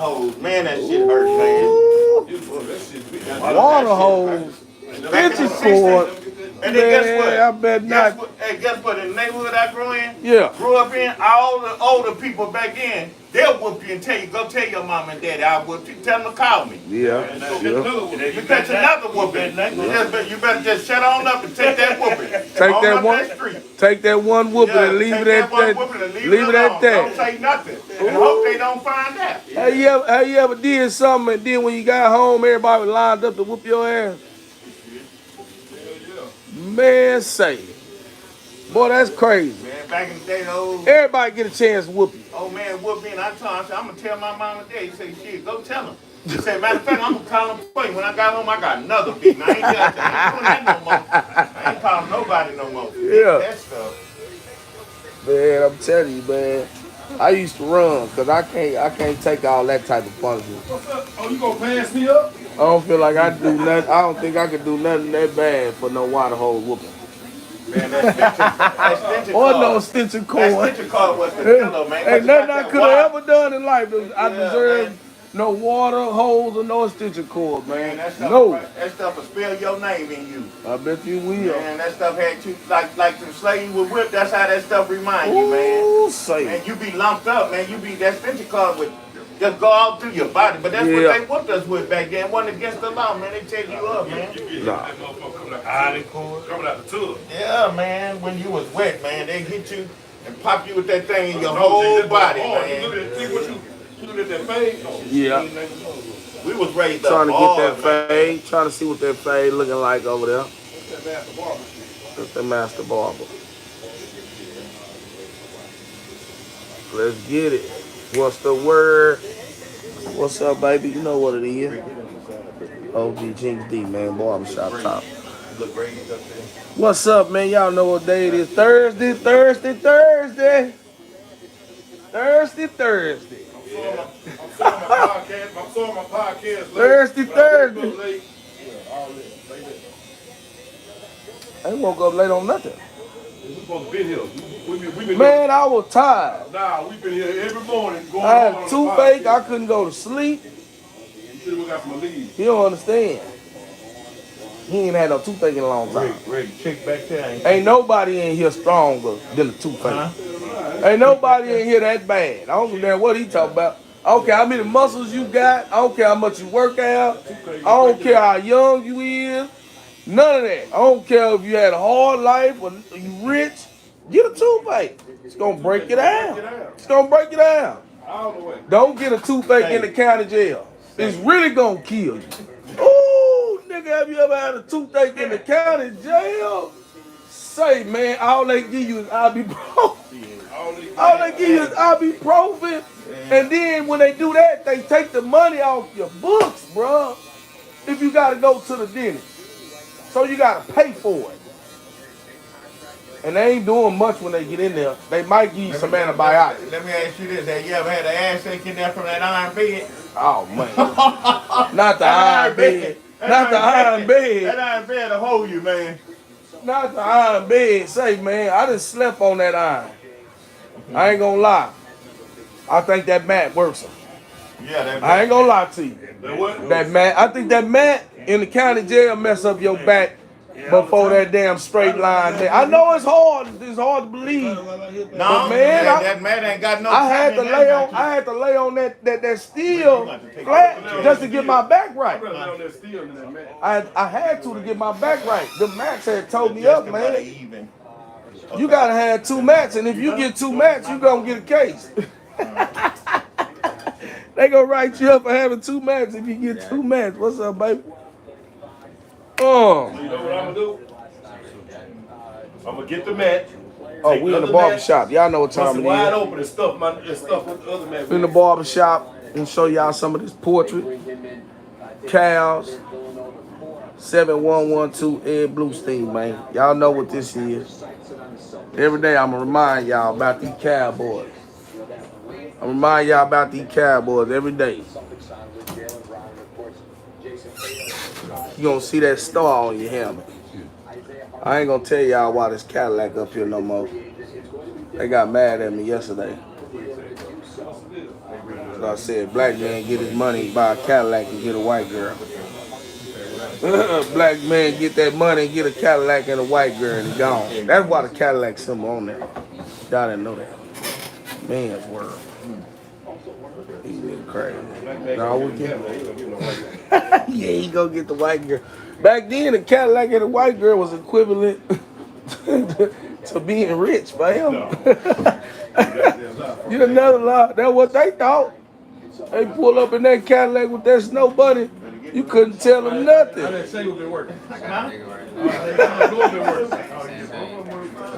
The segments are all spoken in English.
hose. Man, that shit hurt, man. Water hose. Extension cord. And then guess what? I bet not. Guess what? In the neighborhood I grew up in, all the older people back then, they'll whoop you and tell you, go tell your mom and daddy, I'll whoop you. Tell them to call me. Yeah. You catch another whooping. You better just shut on up and take that whooping. Take that one whooping and leave it at that. Leave it at that. Don't say nothing. And hope they don't find out. Have you ever did something and then when you got home, everybody was lined up to whoop your ass? Man, say, boy, that's crazy. Man, back in the day, everybody get a chance to whoop you. Oh man, whoop me, and I told him, I said, I'm gonna tell my mom and dad. He said, shit, go tell him. He said, matter of fact, I'm gonna call him for you. When I got home, I got another beating. I ain't doing that no more. I ain't calling nobody no more. Yeah. That stuff. Man, I'm telling you, man. I used to run because I can't take all that type of punishment. What's up? Oh, you gonna pass me up? I don't feel like I do nothing. I don't think I could do nothing that bad for no water hose whooping. Man, that extension or cord. No extension cord. That extension cord was the killer, man. Ain't nothing I could have ever done in life. I deserve no water hose or no extension cord, man. That stuff will spell your name in you. I bet you will. Man, that stuff had you like the slave would whip. That's how that stuff remind you, man. Ooh, say. Man, you be lumped up, man. You be that extension cord would just go all through your body. But that's what they whooped us with back then. It wasn't against the law, man. They take you up, man. Nah. Coming out the tub. Yeah, man. When you was wet, man, they hit you and pop you with that thing in your whole body, man. Look at that fade. Yeah. We was raised trying to up get that fade. Trying to see what that fade looking like over there. That's the master barber. Let's get it. What's the word? What's up, baby? You know what it is. OGJINXD, man. Barbershop Talk. What's up, man? Y'all know what day it is. Thursday. I'm sorry, my podcast. Thursday. I woke up late on nothing. We supposed to be here. Man, I was tired. Nah, we've been here every morning. I had toothache. I couldn't go to sleep. You should have got some leave. He don't understand. He ain't had no toothache in a long time. Ready, check back there. Ain't nobody in here stronger than the toothache. Ain't nobody in here that bad. I don't care what he talking about. I don't care how many muscles you got. I don't care how much you work out. I don't care how young you is. None of that. I don't care if you had a hard life or you rich. Get a toothache. It's gonna break you down. It's gonna break you down. Don't get a toothache in the county jail. It's really gonna kill you. Ooh, nigga, have you ever had a toothache in the county jail? Say, man, all they give you is ibuprofen. All they give you is ibuprofen. And then when they do that, they take the money off your books, bro. If you gotta go to the dentist. So you gotta pay for it. And they ain't doing much when they get in there. They might give you some antibiotics. Let me ask you this. Have you ever had an ass shake in there from that iron bed? Oh, man. Not the iron bed. Not the iron bed. That iron bed will hold you, man. Not the iron bed. Say, man, I done slept on that iron. I ain't gonna lie. I think that mat works. Yeah, I ain't gonna lie to you. That mat, I think that mat in the county jail mess up your back before that damn straight line there. I know it's hard to believe. No, but man, that man ain't got no. I had to lay on that steel flat just to get my back right. I had to get my back right. The mats had told me up, man. You gotta have 2 mats, and if you get 2 mats, you gonna get a case. They gonna write you up for having 2 mats if you get 2 mats. What's up, baby? You know what I'm gonna do? I'm gonna get the mat. Oh, we in the barbershop. Y'all know what time it is. Wide open and stuff with the other mat. We in the barbershop and show y'all some of this portrait. Cows. 7112 Ed Bluestein, man. Y'all know what this is. Every day I'm gonna remind y'all about these cowboys. I'm gonna remind y'all about these cowboys every day. You gonna see that star on your helmet. I ain't gonna tell y'all why this Cadillac up here no more. They got mad at me yesterday. 'Cause I said black man get his money, buy a Cadillac and get a white girl. Black man get that money and get a Cadillac and a white girl and he gone. That's why the Cadillac symbol on there. Y'all didn't know that. Man's world. He been crazy. No, we can't. Yeah, he go get the white girl. Back then, the Cadillac and the white girl was equivalent to being rich for him. You another lie. That's what they thought. They pull up in that Cadillac with that snow bunny. You couldn't tell them nothing. How that single been working?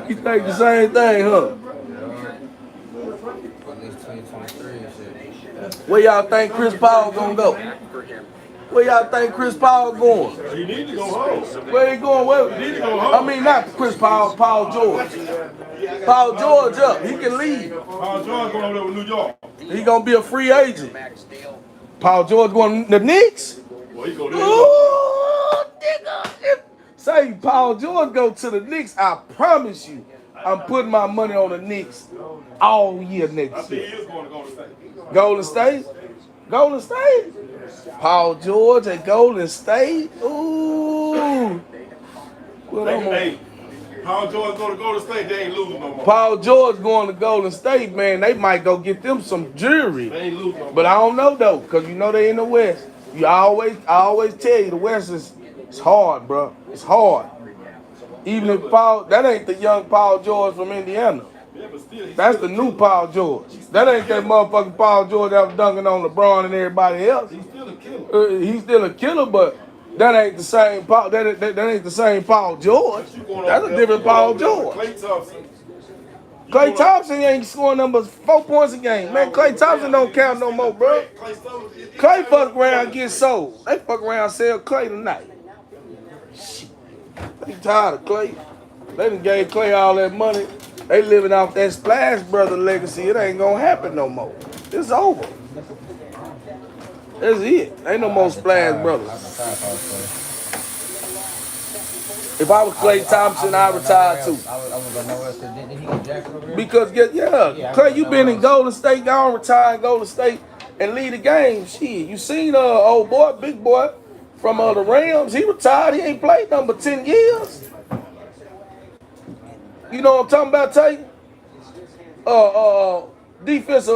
You think the same thing, huh? Where y'all think Chris Paul gonna go? Where y'all think Chris Paul going? He need to go home. Where he going? Where? He need to go home. I mean, not Chris Paul, Paul George. Paul George up. He can leave. Paul George going over there with New York. He gonna be a free agent. Paul George going to the Knicks? Well, he go there. Ooh, nigga. Say Paul George go to the Knicks, I promise you, I'm putting my money on the Knicks all year next I think year. he is going to Golden State. Golden State? Golden State? Paul George at Golden State? Ooh. Well, Hey, Paul George go to Golden State, they ain't losing no more. Paul George going to Golden State, man, they might go get them some jewelry. They ain't losing no more. But I don't know though, because you know they in the West. I always tell you the West it's hard, bro. It's hard. Even if Paul, that ain't the young Paul George from Indiana. Yeah, but still, That's the new Paul George. That ain't that motherfucking Paul George that was dunking on LeBron and everybody else. he's still a killer. He's still a killer, but that ain't the same Paul. That ain't the same Paul George. That's a different Paul George. Klay Thompson ain't scoring numbers 4 points a game. Man, Klay Thompson don't count no more, bro. Klay fuck around and get sold. They fuck around and sell Klay tonight. Shit. They tired of Klay. They done gave Klay all that money. They living off that Splash Brother legacy. It ain't gonna happen no more. It's over. That's it. Ain't no more Splash Brothers. If I was Klay Thompson, I'd retire too. Because Klay, you been in Golden State, gone retire in Golden State and lead the game. Shit, you seen old boy, big boy from the Rams. He retired. He ain't played number 10 years. You know what I'm talking about, Tay? Defensive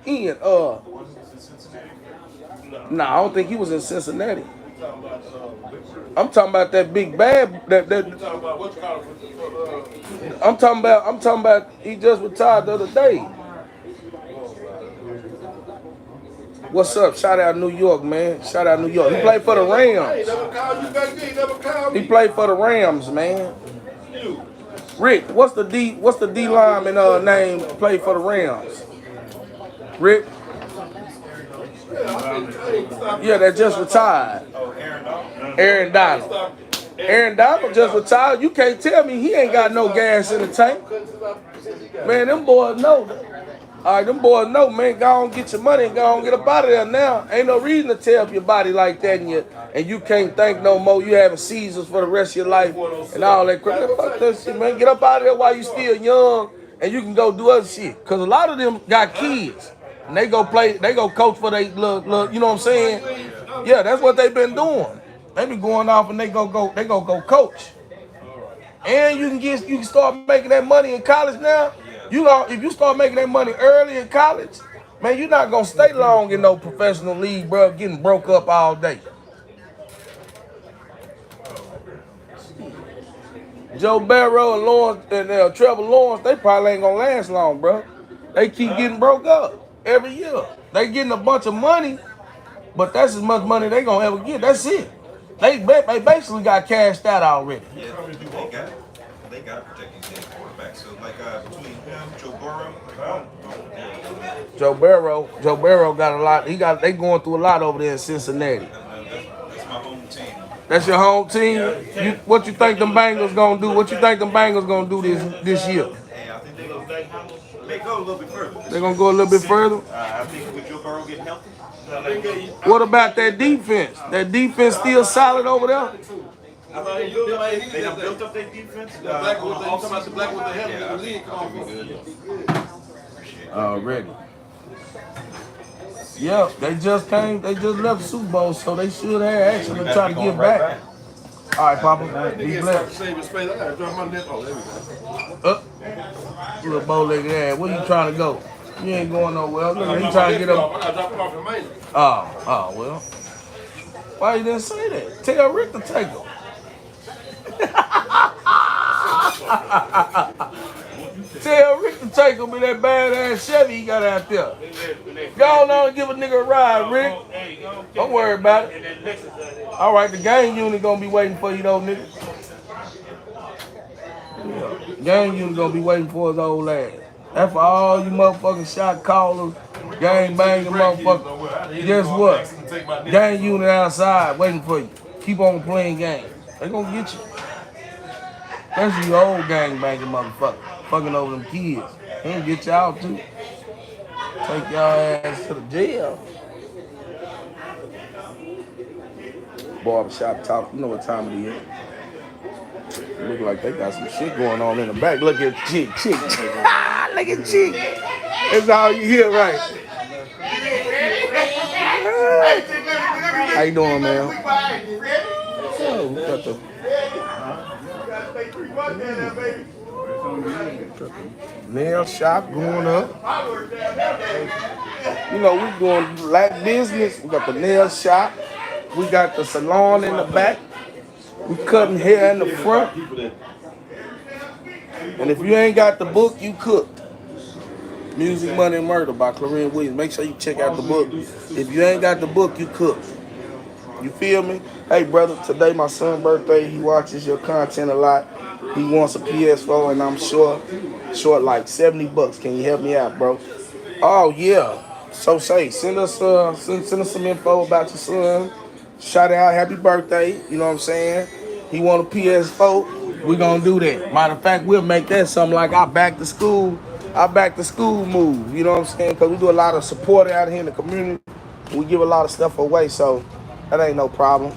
end. Nah, I don't think he was in Cincinnati. I'm talking about that big bad. I'm talking about. He just retired the other day. What's up? Shout out New York, man. Shout out New York. He played for the Rams. He played for the Rams, man. Rick, what's the D lineman name played for the Rams? Rick? Yeah, that just retired. Aaron Donald. Aaron Donald just retired. You can't tell me he ain't got no gas in the tank. Man, them boys know. All right, them boys know, man. Go on, get your money and go on, get up out of there now. Ain't no reason to tear up your body like that and you can't think no more. You having seizures for the rest of your life and all that crap. Fuck that shit, man. Get up out of there while you still young and you can go do other shit. Because a lot of them got kids. And they go coach for they little, you know what I'm saying? Yeah, that's what they've been doing. They been going off and they go coach. And you can start making that money in college now. If you start making that money early in college, man, you're not gonna stay long in no professional league, bro, getting broke up all day. Joe Barrow and Lawrence and Trevor Lawrence, they probably ain't gonna last long, bro. They keep getting broke up every year. They getting a bunch of money, but that's as much money they gonna ever get. That's it. They basically got cashed out already. Yeah, they got to protect these damn quarterbacks. So like between him, Joe Barrow got a lot. They going through a lot over there in Cincinnati. That's my home team. That's your home team? Yeah. What you think them Bengals gonna do? What you think them Bengals gonna do this year? Hey, I think they go a little bit further. They gonna go a little bit further? I think with Joe Burrow getting healthy. What about that defense? That defense still solid over there? They done built up their defense. The black with the helmet in the league. Already. Yeah, they just came. They just left the Super Bowl, so they should have actually try to give back. All right, Papa. Be blessed. Little bow-legged ass. Where you trying to go? You ain't going nowhere. Look, he trying to get up. Oh, well. Why you didn't say that? Tell Rick to take him. Tell Rick to take him in that badass Chevy he got out there. Go on and give a nigga a ride, Rick. Don't worry about it. All right, the gang unit gonna be waiting for you though, nigga. Yeah. Gang unit gonna be waiting for his old ass. That's for all you motherfucking shot callers, gang banging motherfuckers. Guess what? Gang unit outside waiting for you. Keep on playing games. They gonna get you. That's you old gang banging motherfucker. Fucking over them kids. They gonna get y'all too. Take y'all ass to the jail. Barbershop Talk. You know what time it is. Look like they got some shit going on in the back. Look at Chick. Look at Chick. That's all you hear, right? How you doing, man? Oh, we got the nail shop going up. You know, we doing black business. We got the nail shop. We got the salon in the back. We cutting hair in the front. And if you ain't got the book, you cooked. Music, Money, and Murder by Clarine Williams. Make sure you check out the book. If you ain't got the book, you cooked. You feel me? Hey, brother, today my son's birthday. He watches your content a lot. He wants a PS4, and I'm short like $70. Can you help me out, bro? Oh, yeah. So say, send us some info about your son. Shout out, happy birthday. You know what I'm saying? He want a PS4. We gonna do that. Matter of fact, we'll make that something like our back to school move. You know what I'm saying? Because we do a lot of support out here in the community. We give a lot of stuff away, so that ain't no problem.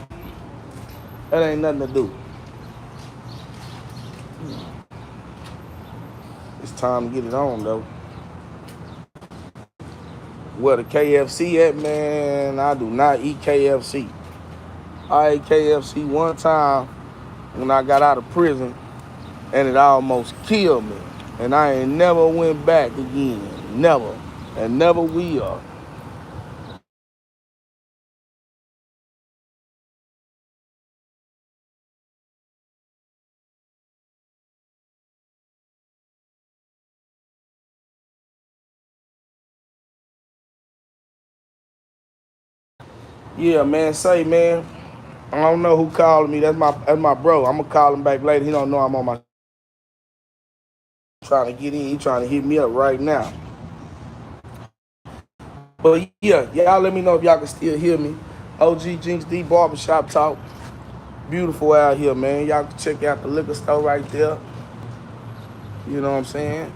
That ain't nothing to do. It's time to get it on, though. Where the KFC at, man? I do not eat KFC. I ate KFC one time when I got out of prison, and it almost killed me. And I ain't never went back again. Never. And never will. Yeah, man, say, man, I don't know who called me. That's my bro. I'm gonna call him back later. He don't know I'm on my trying to get in. He trying to hit me up right now. But yeah, y'all let me know if y'all can still hear me. OGJINXD Barbershop Talk. Beautiful out here, man. Y'all can check out the liquor store right there. You know what I'm saying?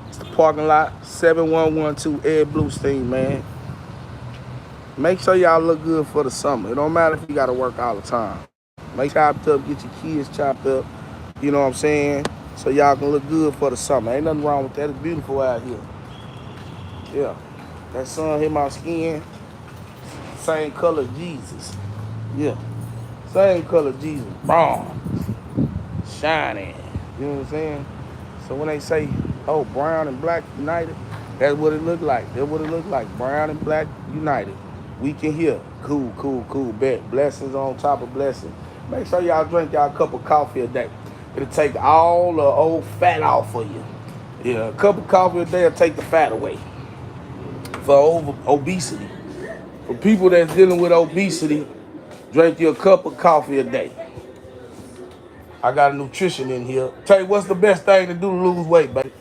It's the parking lot, 7112 Ed Bluestein, man. Make sure y'all look good for the summer. It don't matter if you gotta work all the time. Make chopped up, get your kids chopped up. You know what I'm saying? So y'all can look good for the summer. Ain't nothing wrong with that. It's beautiful out here. Yeah. That sun hit my skin. Same color Jesus. Yeah. Same color Jesus. Brown. Shining. You know what I'm saying? So when they say, oh, brown and black united, that's what it look like. That's what it look like. Brown and black united. We can hear. Cool, cool, cool. Bet. Blessings on top of blessings. Make sure y'all drink y'all a cup of coffee a day. It'll take all the old fat off for you. Yeah, a cup of coffee a day will take the fat away. For obesity. For people that's dealing with obesity, drink you a cup of coffee a day. I got a nutrition in here. Tell you what's the best thing to do to lose weight, baby?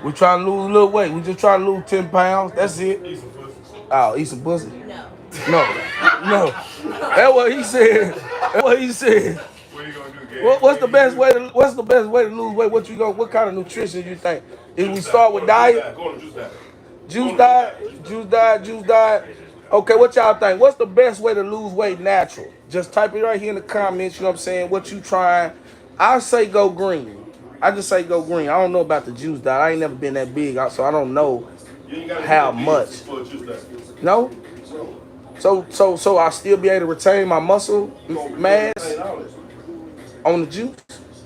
We trying to lose a little weight. We just trying to lose 10 pounds. That's it. Eat some pussy. Oh, eat some pussy? No. That's what he said. That's what he said. What are you gonna do, What's the best way to lose weight? What kind of nutrition you think? If we start with diet? Go on juice diet. Juice diet. Okay, what y'all think? What's the best way to lose weight natural? Just type it right here in the comments, you know what I'm saying? What you trying? I say go green. I just say go green. I don't know about the juice diet. I ain't never been that big, so I don't know how much. No? So I still be able to retain my muscle mass on the juice?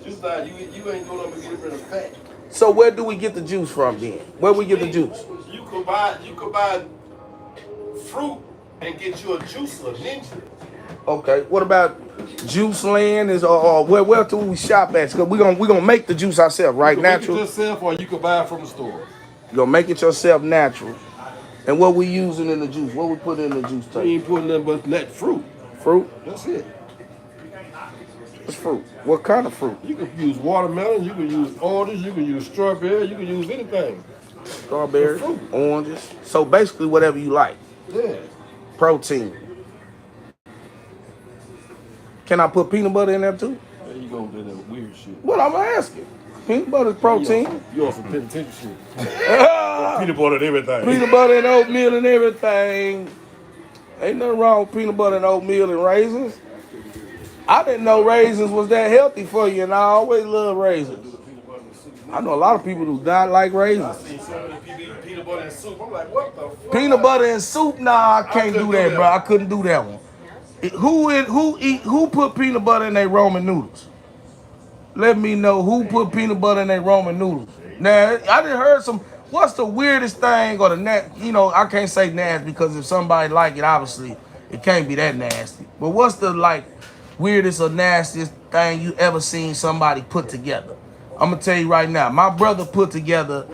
Juice diet, you ain't going up and get rid of fat. So where do we get the juice from then? Where we get the juice? You could buy fruit and get you a juicer, ninja. Okay. What about Juice Land? Or where do we shop at? Cause we gonna make the juice ourselves, right? Natural. Make it yourself, or you could buy it from the store. You gonna make it yourself natural. And what we using in the juice? What we put in the juice? We ain't putting nothing but that fruit. Fruit? That's it. What's fruit? What kind of fruit? You can use watermelon, you can use oranges, you can use strawberry, you can use anything. Strawberries, oranges. So basically whatever you like. Yeah. Protein. Can I put peanut butter in there too? There you go with that weird shit. What I'm asking. Peanut butter is protein. You on some penitentiary shit. Peanut butter and everything. Peanut butter and oatmeal and everything. Ain't nothing wrong with peanut butter and oatmeal and raisins. I didn't know raisins was that healthy for you, and I always love raisins. I know a lot of people who don't like raisins. I seen so many people eat peanut butter and soup. I'm like, what the fuck? Peanut butter and soup? Nah, I can't do that, bro. I couldn't do that one. Who put peanut butter in their Roman noodles? Let me know who put peanut butter in their Roman noodles. Now, I done heard some. What's the weirdest thing or I can't say nasty because if somebody like it, obviously it can't be that nasty. But what's the weirdest or nastiest thing you ever seen somebody put together? I'm gonna tell you right now. My brother put together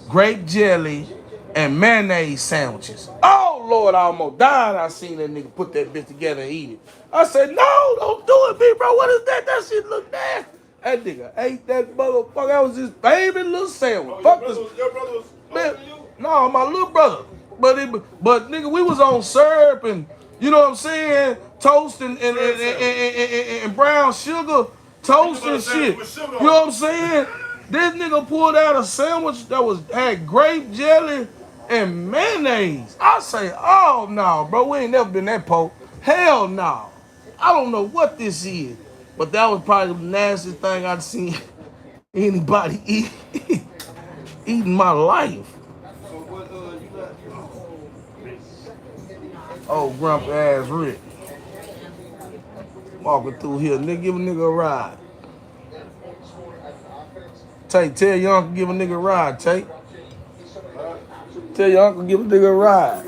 grape jelly and mayonnaise sandwiches. Oh Lord, I almost died. I seen that nigga put that bitch together and eat it. I said, no, don't do it, B, bro. What is that? That shit look nasty. That nigga ate that motherfucker. That was his favorite little sandwich. Fuck this. Your brother was older than you? No, my little brother. But nigga, we was on syrup and you know what I'm saying, toast and brown sugar, toast and shit. You know what I'm saying? This nigga pulled out a sandwich that had grape jelly and mayonnaise. I say, oh no, bro, we ain't never been that poor. Hell no. I don't know what this is, but that was probably the nastiest thing I've seen anybody eat in my life. Oh, grumpy ass Rick. Walking through here, nigga, give a nigga a ride. Tell your uncle give a nigga a ride, Tate. Tell your uncle give a nigga a ride.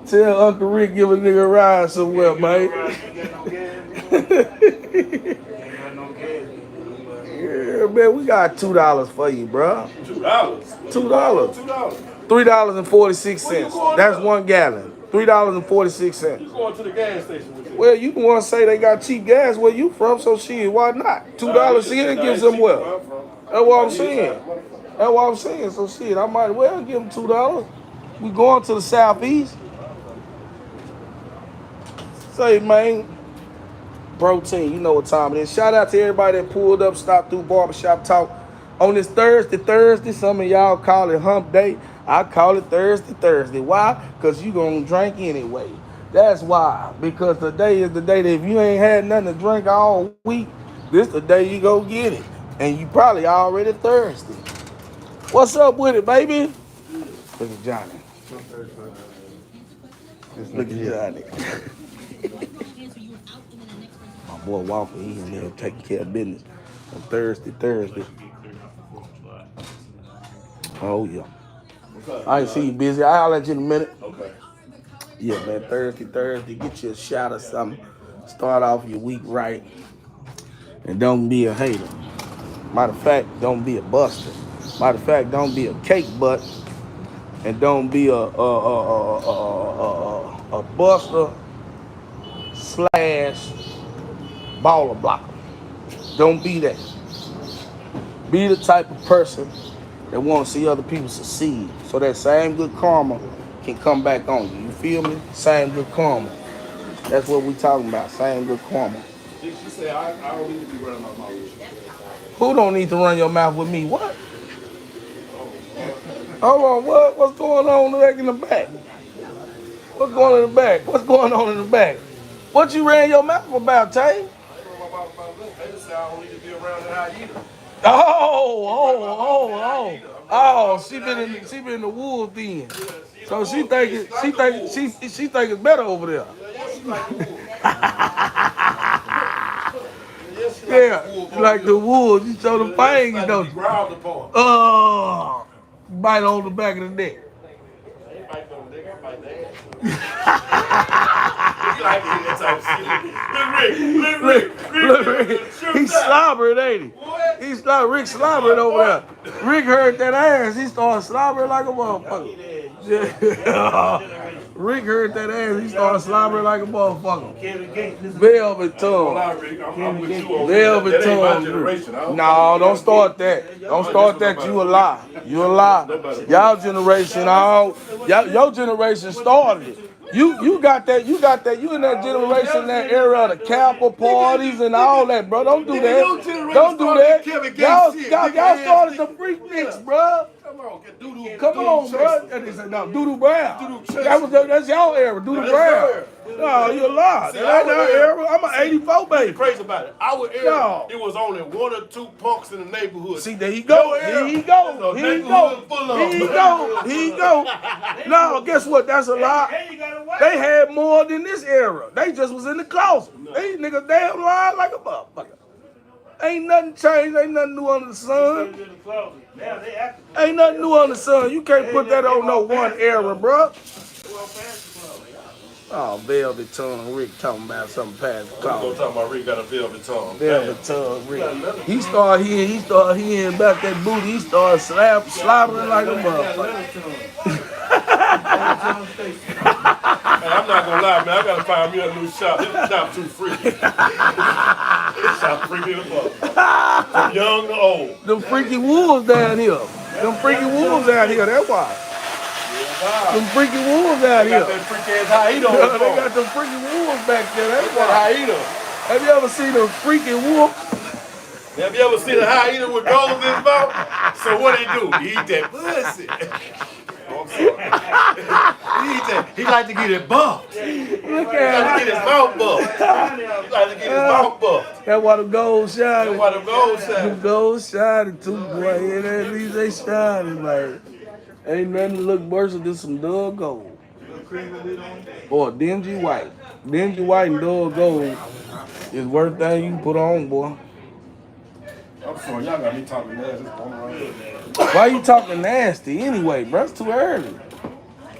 Tell Uncle Rick give a nigga a ride somewhere, man. Yeah, man, we got $2 for you, bro. $2? $2. $3.46. That's 1 gallon. $3.46. You going to the gas station with you? Well, you want to say they got cheap gas where you from, so shit, why not? $2 here gives them well. That's what I'm saying. That's what I'm saying. So shit, I might well give them $2. We going to the southeast. Say, man, protein, you know what time it is. Shout out to everybody that pulled up, stopped through Barbershop Talk on this Thursday. Some of y'all call it hump day. I call it Thursday. Why? Because you going to drink anyway. That's why. Because today is the day that if you ain't had nothing to drink all week, this the day you go get it. And you probably already thirsty. What's up with it, baby? Look at Johnny. Look at Johnny. My boy Walker, he's in there taking care of business on Thursday. Oh, yeah. I ain't see you busy. I'll let you in a minute. Okay. Yeah, man, Thursday. Get you a shot or something. Start off your week right. And don't be a hater. Matter of fact, don't be a buster. Matter of fact, don't be a cake butt. And don't be a buster / baller blocker. Don't be that. Be the type of person that want to see other people succeed, so that same good karma can come back on you. You feel me? Same good karma. That's what we talking about. Same good karma. She said, I don't need to be running my mouth with you. Who don't need to run your mouth with me? What? Hold on, what? What's going on back in the back? What's going on in the back? What's going on in the back? What you ran your mouth about, Tay? They just say I don't need to be around the high either. Oh, she been in the wolves then. So she thinking it's better over there. Yeah, like the wolves, you show the fangs, you know. Bite on the back of the neck. Look, he's slobbering, ain't he? He's not Rick slobbering over there. Rick heard that ass. He started slobbering like a motherfucker. Yeah. Rick heard that ass. He started slobbering like a motherfucker. Velvet tongue. Velvet tongue. No, don't start that. Don't start that. You a lie. You a lie. Y'all generation, your generation started it. You got that. You in that generation, that era of the Kappa parties and all that, bro. Don't do that. Don't do that. Y'all started the Freakniks, bro. Come on, bro. And they said, no, Doodoo Brown. That's y'all era, Doodoo Brown. No, you a lie. That ain't our era. I'm an 84 baby. Crazy about it. Our era, it was only 1 or 2 punks in the neighborhood. See, there you go. Here you go. Here you go. Here you go. Here you go. No, guess what? That's a lie. They had more than this era. They just was in the closet. These niggas damn lying like a motherfucker. Ain't nothing changed. Ain't nothing new under the sun. Ain't nothing new under the sun. You can't put that on no one era, bro. Oh, velvet tongue Rick talking about something past the closet. Talking about Rick got a velvet tongue. Velvet tongue Rick. He started hearing about that booty. He started slobbering like a motherfucker. Hey, I'm not gonna lie, man. I gotta find me a new shop. This shop too freaky. This shop freaky as fuck. From young to old. Them freaky wolves down here. Them freaky wolves out here. That's why. Them freaky wolves out here. They got that freaky ass hyena on the They got them freaky wolves back there. That's why. Hyena. Have you ever seen a freaky wolf? Have you ever seen a hyena with gold in his mouth? So what he do? He eat that pussy. I'm sorry. He like to get it buffed. Look He like to get his mouth buffed. He like to get his mouth buffed. That's why the gold shining. That's why the gold shining. The gold shining too, boy. And at least they shining, like. Ain't nothing to look worse than some dull gold. Or dingy white. Dingy white and dull gold is worst thing you can put on, boy. I'm sorry, y'all got me talking nasty. Why you talking nasty anyway, bro? It's too early.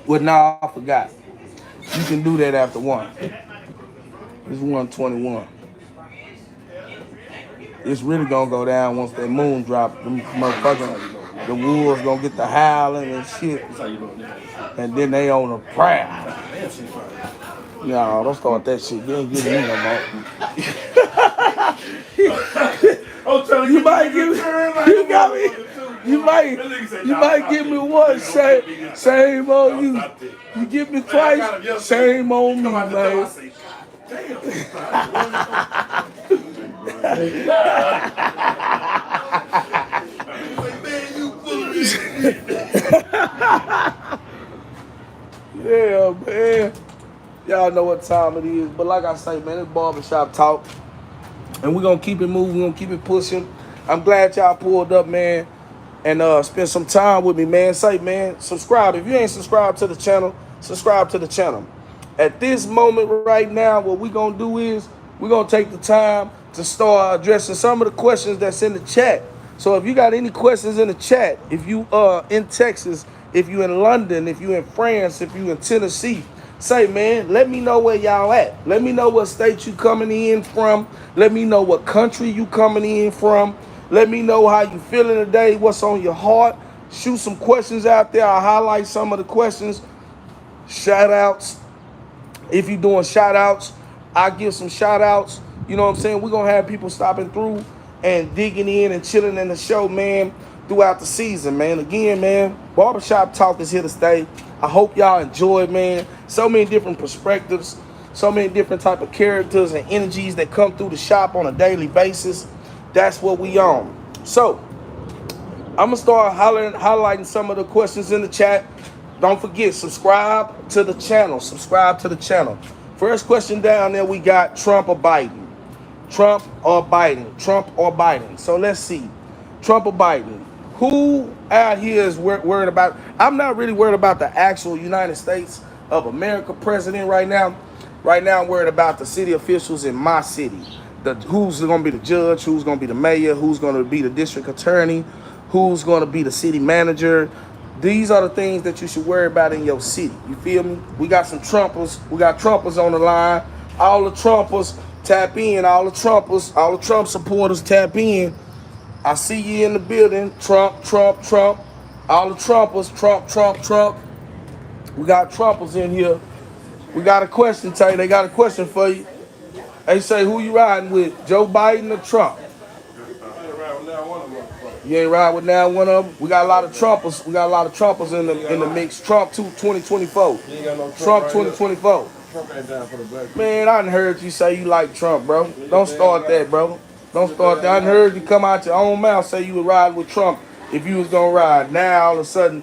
Well, nah, I forgot. You can do that after 1. It's 1:21. It's really gonna go down once that moon drop. Them motherfucking the wolves gonna get the howling and shit. And then they on a prowl. No, don't start that shit. You ain't giving me no more. You might give me. You got me. You might give me one. Shame on you. You give me twice. Shame on me, man. Yeah, man. Y'all know what time it is. But like I say, man, it's Barbershop Talk. And we're going to keep it moving. We're going to keep it pushing. I'm glad y'all pulled up, man. And spend some time with me, man. Say, man, subscribe. If you ain't subscribed to the channel, subscribe to the channel. At this moment right now, what we're going to do is we're going to take the time to start addressing some of the questions that's in the chat. So if you got any questions in the chat, if you are in Texas, if you in London, if you in France, if you in Tennessee, say, man, let me know where y'all at. Let me know what state you coming in from. Let me know what country you coming in from. Let me know how you feeling today, what's on your heart. Shoot some questions out there. I'll highlight some of the questions. Shout outs. If you're doing shout outs, I'll give some shout outs. You know what I'm saying? We're going to have people stopping through and digging in and chilling in the show, man, throughout the season, man. Again, man, Barbershop Talk is here to stay. I hope y'all enjoy, man. So many different perspectives, so many different type of characters and energies that come through the shop on a daily basis. That's what we on. So, I'm going to start highlighting some of the questions in the chat. Don't forget, subscribe to the channel. Subscribe to the channel. First question down there, we got Trump or Biden. Trump or Biden. Trump or Biden. So let's see. Trump or Biden? Who out here is worried about? I'm not really worried about the actual United States of America president right now. Right now, I'm worried about the city officials in my city. Who's going to be the judge? Who's going to be the mayor? Who's going to be the district attorney? Who's going to be the city manager? These are the things that you should worry about in your city. You feel me? We got some Trumpers. We got Trumpers on the line. All the Trumpers tap in. All the Trumpers, all the Trump supporters tap in. I see you in the building. Trump, Trump, Trump. All the Trumpers, Trump, Trump, Trump. We got Trumpers in here. We got a question, Tay. They got a question for you. They say, who you riding with, Joe Biden or Trump? You ain't riding with now one of them. We got a lot of Trumpers. We got a lot of Trumpers in the mix. Trump 2024. Trump 2024. Trump ain't down for the black. Man, I done heard you say you like Trump, bro. Don't start that, bro. Don't start that. I done heard you come out your own mouth say you would ride with Trump if you was gonna ride. Now all of a sudden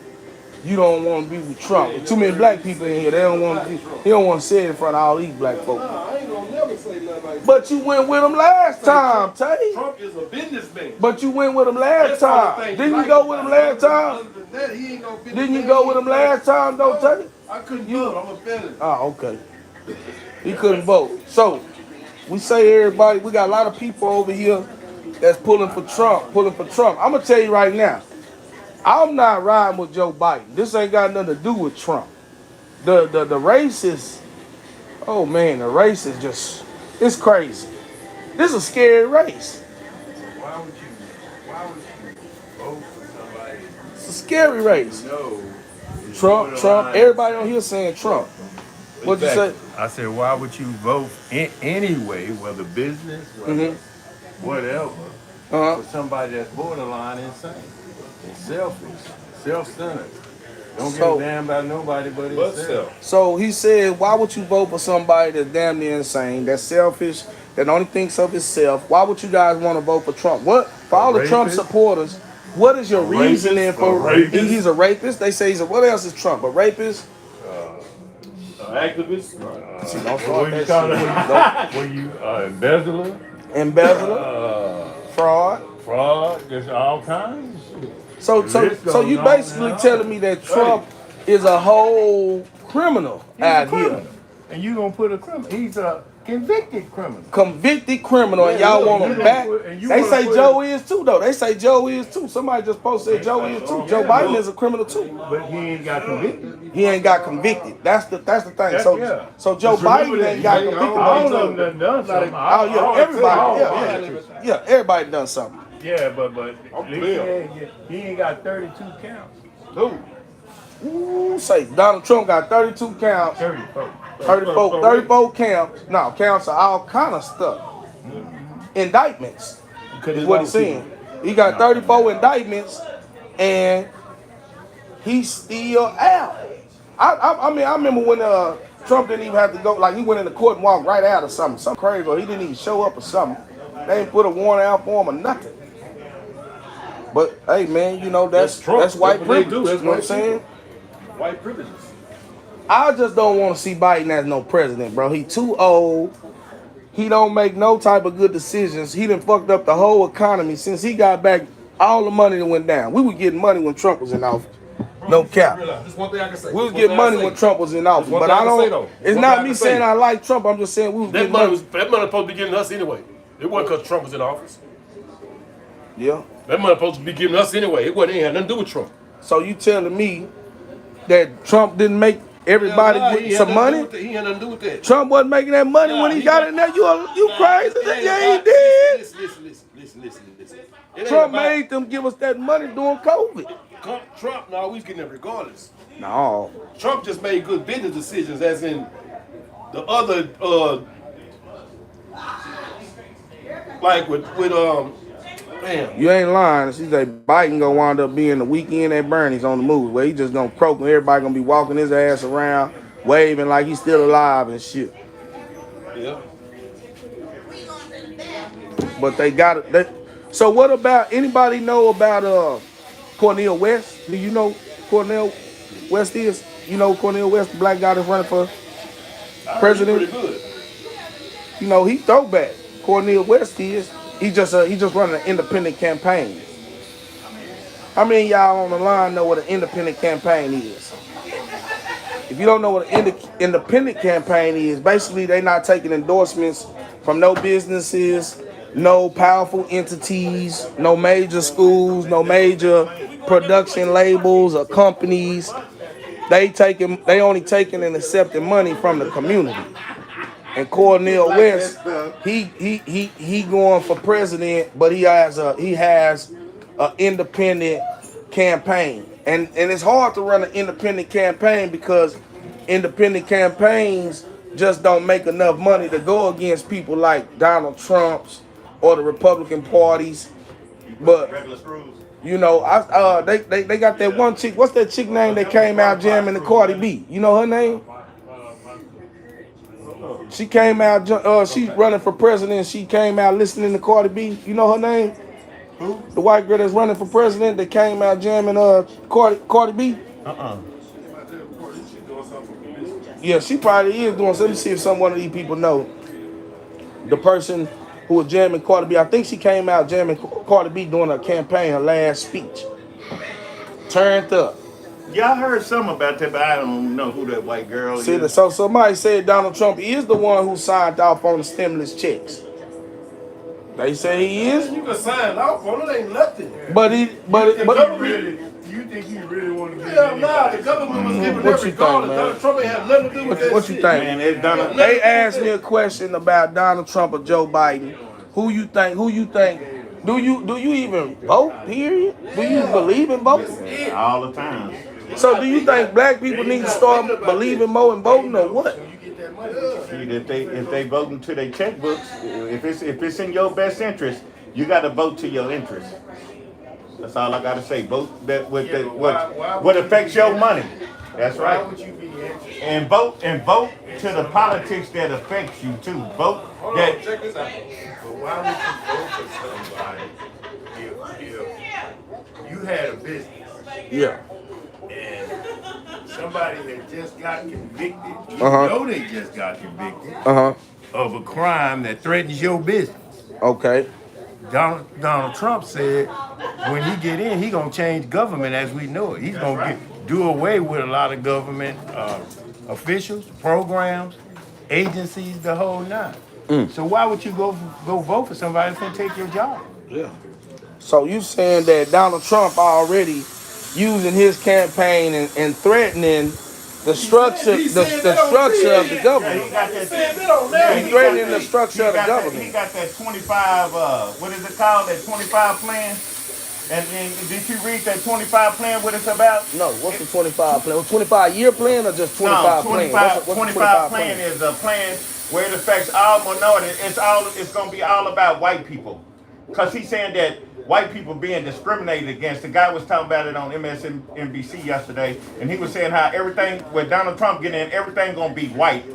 you don't want to be with Trump. There's too many black people in here. They don't want to. He don't want to say it in front of all these black folks. I ain't gonna never say nothing like that. But you went with him last time, Tay. Trump is a businessman. But you went with him last time. Didn't you go with him last time? Other than that, he ain't gonna be. Didn't you go with him last time, though, Tay? I couldn't vote. I'm a felon. Oh, okay. He couldn't vote. So we say everybody. We got a lot of people over here that's pulling for Trump. I'm gonna tell you right now. I'm not riding with Joe Biden. This ain't got nothing to do with Trump. The race is, oh man, the race is just, it's crazy. This is a scary race. Why would you vote for somebody? It's a scary race. No. Trump. Everybody on here saying Trump. What'd you say? I said, why would you vote anyway, whether business, whether whatever, for somebody that's borderline insane? It's selfish, self-centered. Don't give a damn about nobody but himself. So he said, why would you vote for somebody that's damn near insane, that's selfish, that only thinks of himself? Why would you guys want to vote for Trump? What, for all the Trump supporters, what is your reasoning for he's a rapist? They say he's a, what else is Trump? A rapist? Activist? What you call it? Were you embezzler? Embezzler? Fraud? There's all kinds of shit. So you basically telling me that Trump is a whole criminal out here. And you gonna put a criminal? He's a convicted criminal. Convicted criminal, and y'all want him back? They say Joe is too, though. They say Joe is too. Somebody just posted Joe is too. Joe Biden is a criminal too. But he ain't got convicted. He ain't got convicted. That's the thing. So Joe Biden ain't got convicted. All of them done something. Oh yeah, everybody. Yeah, everybody done something. Yeah, but he ain't got 32 counts. Who? Ooh, say Donald Trump got 32 counts. 34 counts. No, counts of all kind of stuff. Indictments is what he's saying. He got 34 indictments, and he's still out. I mean, I remember when Trump didn't even have to go, like he went into court and walked right out or something crazy, or he didn't even show up or something. They ain't put a warrant out for him or nothing. But hey, man, you know that's white privilege. You know what I'm saying? White privileges. I just don't want to see Biden as no president, bro. He too old. He don't make no type of good decisions. He done fucked up the whole economy since he got back. All the money that went down. We were getting money when Trump was in office. No cap. Just one thing I can say. We was getting money when Trump was in office. But I don't. It's not me saying I like Trump. I'm just saying we was getting money. That money supposed to be getting us anyway. It wasn't because Trump was in office. Yeah. That money supposed to be giving us anyway. It wasn't, it had nothing to do with Trump. So you telling me that Trump didn't make everybody with some money? He had nothing to do with that. Trump wasn't making that money when he got in there. You crazy? Yeah, he did. Listen. Trump made them give us that money during COVID. Trump, no, we was getting it regardless. No. Trump just made good business decisions, as in the other, like with damn. You ain't lying. She said Biden gonna wind up being the weekend at Bernie's on the move, where he just gonna croak and everybody gonna be walking his ass around, waving like he's still alive and shit. Yeah. But they got it. So what about, anybody know about Cornel West? Do you know who Cornel West is? You know Cornel West, the black guy that's running for president? Pretty good. You know, he throwback. Cornel West is. He just running an independent campaign. How many of y'all on the line know what an independent campaign is? If you don't know what an independent campaign is, basically they not taking endorsements from no businesses, no powerful entities, no major schools, no major production labels or companies. They only taking and accepting money from the community. And Cornel West, he going for president, but he has a independent campaign. And it's hard to run an independent campaign because independent campaigns just don't make enough money to go against people like Donald Trump's or the Republican parties. But you know, they got that one chick. What's that chick name that came out jamming the Cardi B? You know her name? She came out. She's running for president. She came out listening to Cardi B. You know her name? Who? The white girl that's running for president that came out jamming Cardi B. Yeah, she probably is doing something. Let me see if one of these people know the person who was jamming Cardi B. I think she came out jamming Cardi B during her campaign, her last speech. Turned up. Y'all heard something about that, but I don't know who that white girl is. So somebody said Donald Trump is the one who signed off on the stimulus checks. They say he is. You can sign off on it, ain't nothing. But you think he really want to be? Hell no, the government was giving What you think, man? Donald Trump ain't had nothing to do with that. What you think? Man, They asked me a question about Donald Trump or Joe Biden. Who you think? Do you even vote? Period. Do you believe in voting? all the time. So do you think black people need to start believing more in voting or what? If they voting to their checkbooks, if it's in your best interest, you got to vote to your interest. That's all I got to say. Vote that what affects your money. That's right. Why would you be interested? And vote to the politics that affects you too. Vote that. Check this out. But why would you vote for somebody if you had a business? Yeah. And somebody that just got convicted, you know they just got convicted of a crime that threatens your business. Okay. Donald Trump said when he get in, he gonna change government as we know it. He's gonna do away with a lot of government officials, programs, agencies, the whole nine. So why would you go vote for somebody that's gonna take your job? Yeah. So you saying that Donald Trump already using his campaign and threatening the structure, the structure of the government. He's threatening the structure of the government. He got that 25, what is it called? That 25 plan. And did you read that 25 plan? What it's about? No. What's the 25 plan? 25-year plan or just 25 plan? What's 25 plan is a plan where it affects all minorities. It's gonna be all about white people. Cause he's saying that white people being discriminated against. The guy was talking about it on MSNBC yesterday, and he was saying how everything with Donald Trump getting in, everything gonna be white.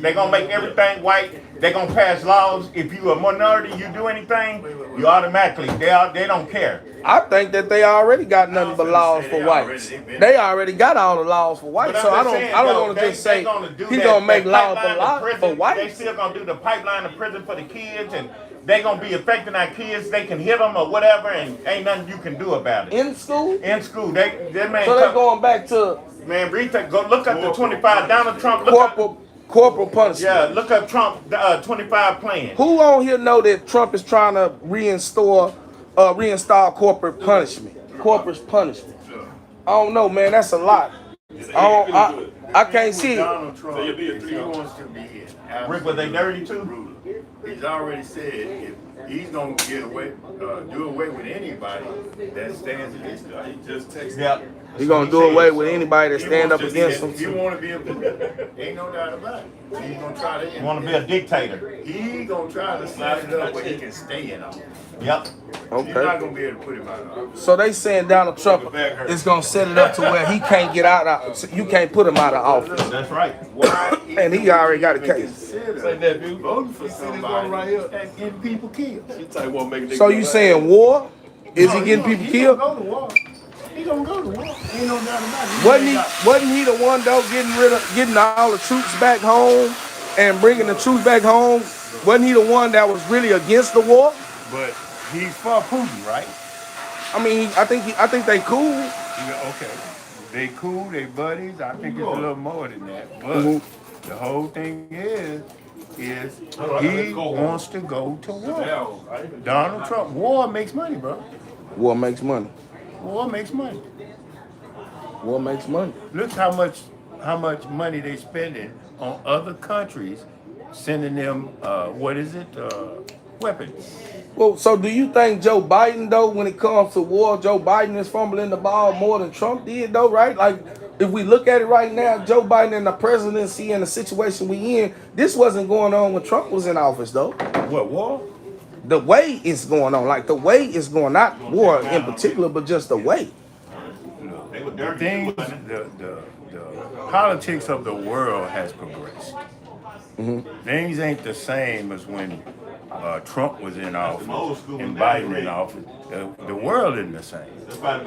They're gonna make everything white. They're gonna pass laws. If you a minority, you do anything, you automatically they don't care. I think that they already got nothing but laws for whites. They already got all the laws for whites. So I don't want to just say he's gonna make laws for whites. They still gonna do the pipeline of prison for the kids, and they gonna be affecting our kids. They can hit them or whatever, and ain't nothing you can do about it. In school? In school, that man. So they're going back to go look at the 25 Donald Trump. Corporal punishment. Yeah, look up Trump 25 plan. Who on here know that Trump is trying to reinstall corporate punishment? Corporate punishment. I don't know, man. That's a lot. I can't see it. Donald Trump, he wants to be in. Rick, was they dirty too? He's already said if he's gonna do away with anybody that stands against him. He just texted. Yep. He's gonna do away with anybody that stand up against him. If you want to be a leader, ain't no doubt about it. He's gonna try to. You want to be a dictator? He's gonna try to set it up where he can stay in office. Yep. Okay. You're not gonna be able to put him out of office. So they saying Donald Trump is gonna set it up to where he can't get out. You can't put him out of office. That's right. And he already got a case. Voting for somebody right here and getting people killed. So you saying war? Is he getting people killed? He gonna go to war. Ain't no doubt about it. Wasn't he the one though getting all the troops back home and bringing the troops back home? Wasn't he the one that was really against the war? But he's for Putin, right? I mean, I think they cool. Yeah, okay. They cool, they buddies. I think it's a little more than that. But Mm-hmm. the whole thing is he wants to go to war. Donald Trump, war makes money, bro. War makes money. War makes money. War makes money. Look how much money they spending on other countries, sending them weapons. Well, so do you think Joe Biden, though, when it comes to war, Joe Biden is fumbling the ball more than Trump did, though, right? Like, if we look at it right now, Joe Biden and the presidency and the situation we in, this wasn't going on when Trump was in office, though. What, war? The way it's going on, like the way it's going, not war in particular, but just the way. The things, the politics of the world has progressed. Things ain't the same as when Trump was in office and Biden in office. The world isn't the same.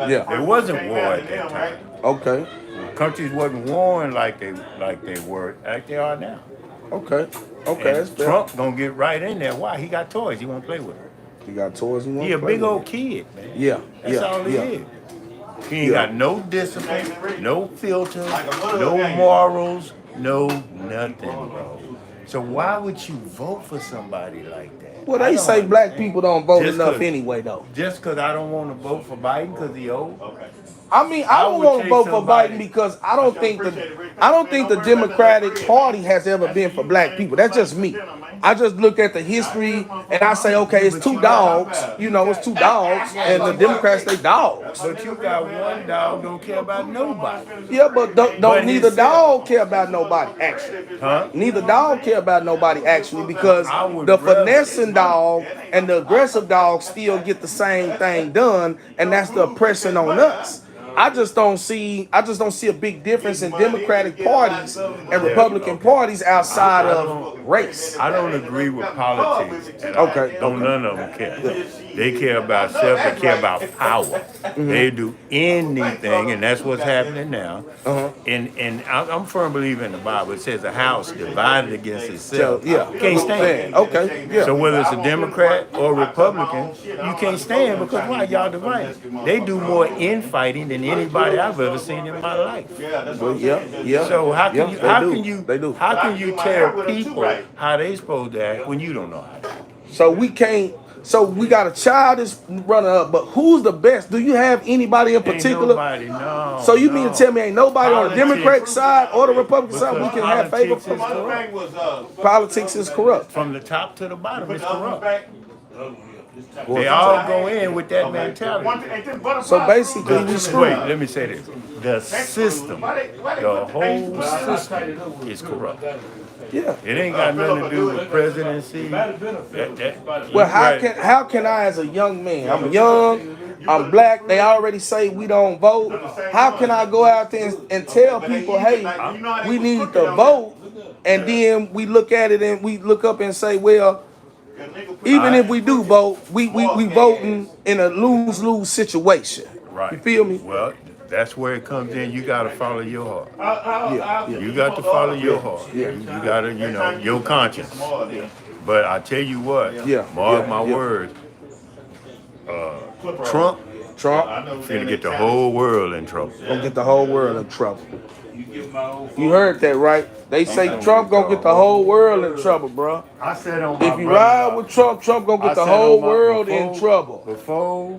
Yeah. There wasn't war at that time. Okay. Countries wasn't warring like they were, like they are now. Okay. Okay. That's And fair. Trump gonna get right in there. Why? He got toys. He won't play with them. He got toys. He a big old kid, man. Yeah. That's all he is. He ain't got no discipline, no filter, no morals, no nothing, bro. So why would you vote for somebody like that? Well, they say black people don't vote enough anyway, though. Just because I don't want to vote for Biden because he old? I mean, I don't want to vote for Biden because I don't think the Democratic Party has ever been for black people. That's just me. I just look at the history and I say, okay, it's two dogs. You know, it's two dogs, and the Democrats, they dogs. But you got one dog don't care about nobody. Yeah, but don't neither dog care about nobody actually. Huh? Neither dog care about nobody actually, because the finessing dog and the aggressive dog still get the same thing done, and that's the oppression on us. I just don't see a big difference in Democratic parties and Republican parties outside of race. I don't agree with politics at all. Okay. Don't none of them care. They care about self, they care about power. They do anything, and that's what's happening now. And I'm a firm believer in the Bible. It says a house divided against itself can't stand. Okay. Yeah. So whether it's a Democrat or Republican, you can't stand because why? Y'all divided. They do more infighting than anybody I've ever seen in my life. Yeah. So how can They do. how can you tell people how they supposed to act when you don't know how to act? So we can't. So we got a childish runner up, but who's the best? Do you have anybody in particular? Ain't nobody, no. So you mean to tell me ain't nobody on the Democratic side or the Republican side we can have favor from? Politics is corrupt. From the top to the bottom, it's corrupt. They all go in with that mentality. So basically, we screwed. Wait, let me say this. The system, the whole system is corrupt. Yeah. It ain't got nothing to do with presidency. Well, how can I, as a young man, I'm young, I'm black, they already say we don't vote. How can I go out there and tell people, hey, we need to vote, and then we look at it and we look up and say, well, even if we do vote, we voting in a lose-lose situation. Right. You feel me? Well, that's where it comes in. You got to follow your heart. Yeah. You got to follow your heart. You got to, your conscience. But I tell you what, mark my words, Trump finna get the whole world in trouble. Gonna get the whole world in trouble. You heard that, right? They say Trump gonna get the whole world in trouble, bro. I said on my If you ride with Trump, Trump gonna get the whole world in trouble. Before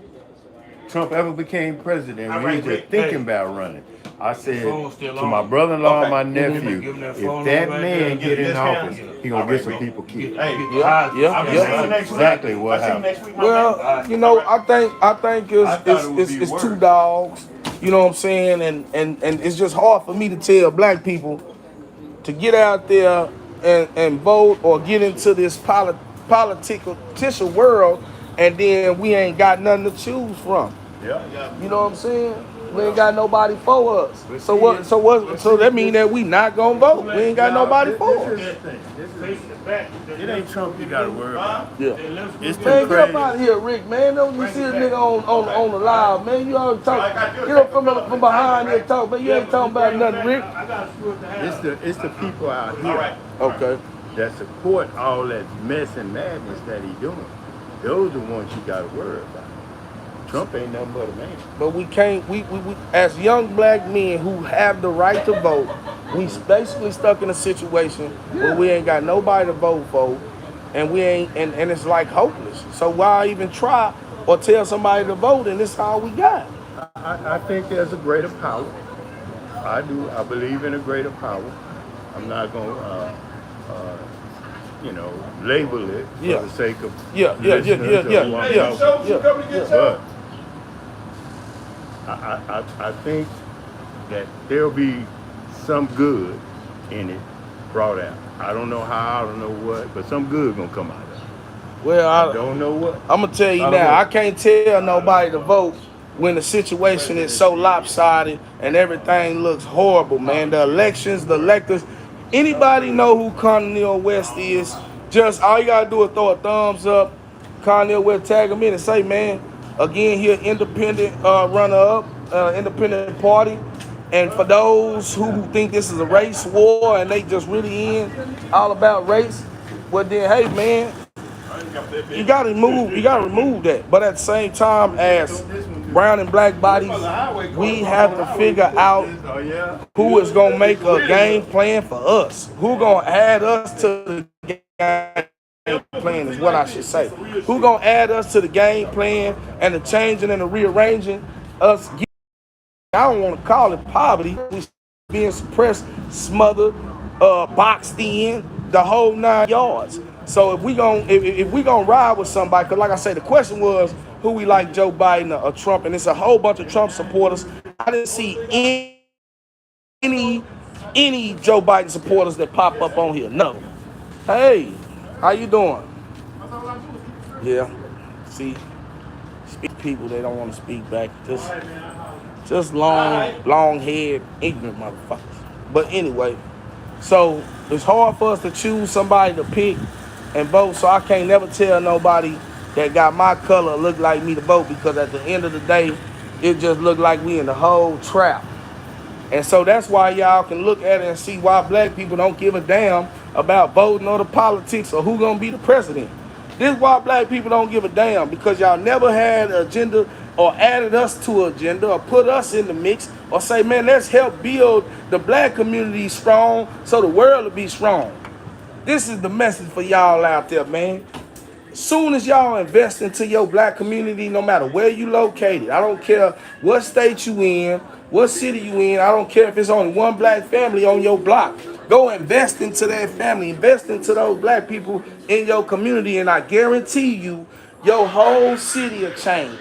Trump ever became president, when he was just thinking about running, I said to my brother-in-law and my nephew, if that man get in office, he gonna get some people killed. Yeah. Exactly what happened. Well, I think it's two dogs. You know what I'm saying? And it's just hard for me to tell black people to get out there and vote or get into this political world, and then we ain't got nothing to choose from. Yeah. You know what I'm saying? We ain't got nobody for us. So what? So that mean that we not gonna vote? We ain't got nobody for us. It ain't Trump you gotta worry about. Yeah. It's the Man, get up crazy. out of here, Rick. Man, don't you see a nigga on the live, man? You always talk. Get up from behind here talk, but you ain't talking about nothing, Rick. It's the people out here Okay. that support all that mess and madness that he doing. Those are the ones you gotta worry about. Trump ain't nothing but a man. But we can't, we as young black men who have the right to vote, we basically stuck in a situation where we ain't got nobody to vote for, and we ain't, and it's like hopeless. So why even try or tell somebody to vote, and this all we got? I think there's a greater power. I do. I believe in a greater power. I'm not going to, label it for the sake of listeners or whatever. But I think that there'll be some good in it brought out. I don't know how, I don't know what, but some good gonna come out of it. Well, I don't know what. I'm gonna tell you now, I can't tell nobody to vote when the situation is so lopsided and everything looks horrible, man. The elections, the electors, anybody know who Cornel West is? Just all you gotta do is throw a thumbs up, Cornel West, tag him in and say, man, again, here independent runner-up, independent party. And for those who think this is a race war and they just really in all about race, well then, hey man, you gotta remove that. But at the same time, as brown and black bodies, we have to figure out who is gonna make a game plan for us. Who gonna add us to the game plan is what I should say. Who gonna add us to the game plan and the changing and the rearranging us? I don't want to call it poverty. We being suppressed, smothered, boxed in, the whole 9 yards. So if we gonna ride with somebody, because like I said, the question was who we like, Joe Biden or Trump, and it's a whole bunch of Trump supporters. I didn't see any Joe Biden supporters that pop up on here. No. Hey, how you doing? Yeah. See, speak people they don't want to speak back. Just long head, ignorant motherfuckers. But anyway, so it's hard for us to choose somebody to pick and vote. So I can't never tell nobody that got my color look like me to vote, because at the end of the day, it just looked like we in the whole trap. And so that's why y'all can look at it and see why black people don't give a damn about voting or the politics or who gonna be the president. This is why black people don't give a damn, because y'all never had an agenda or added us to an agenda or put us in the mix or say, man, let's help build the black community strong so the world will be strong. This is the message for y'all out there, man. As soon as y'all invest into your black community, no matter where you located, I don't care what state you in, what city you in, I don't care if it's only one black family on your block. Go invest into that family, invest into those black people in your community, and I guarantee you, your whole city will change.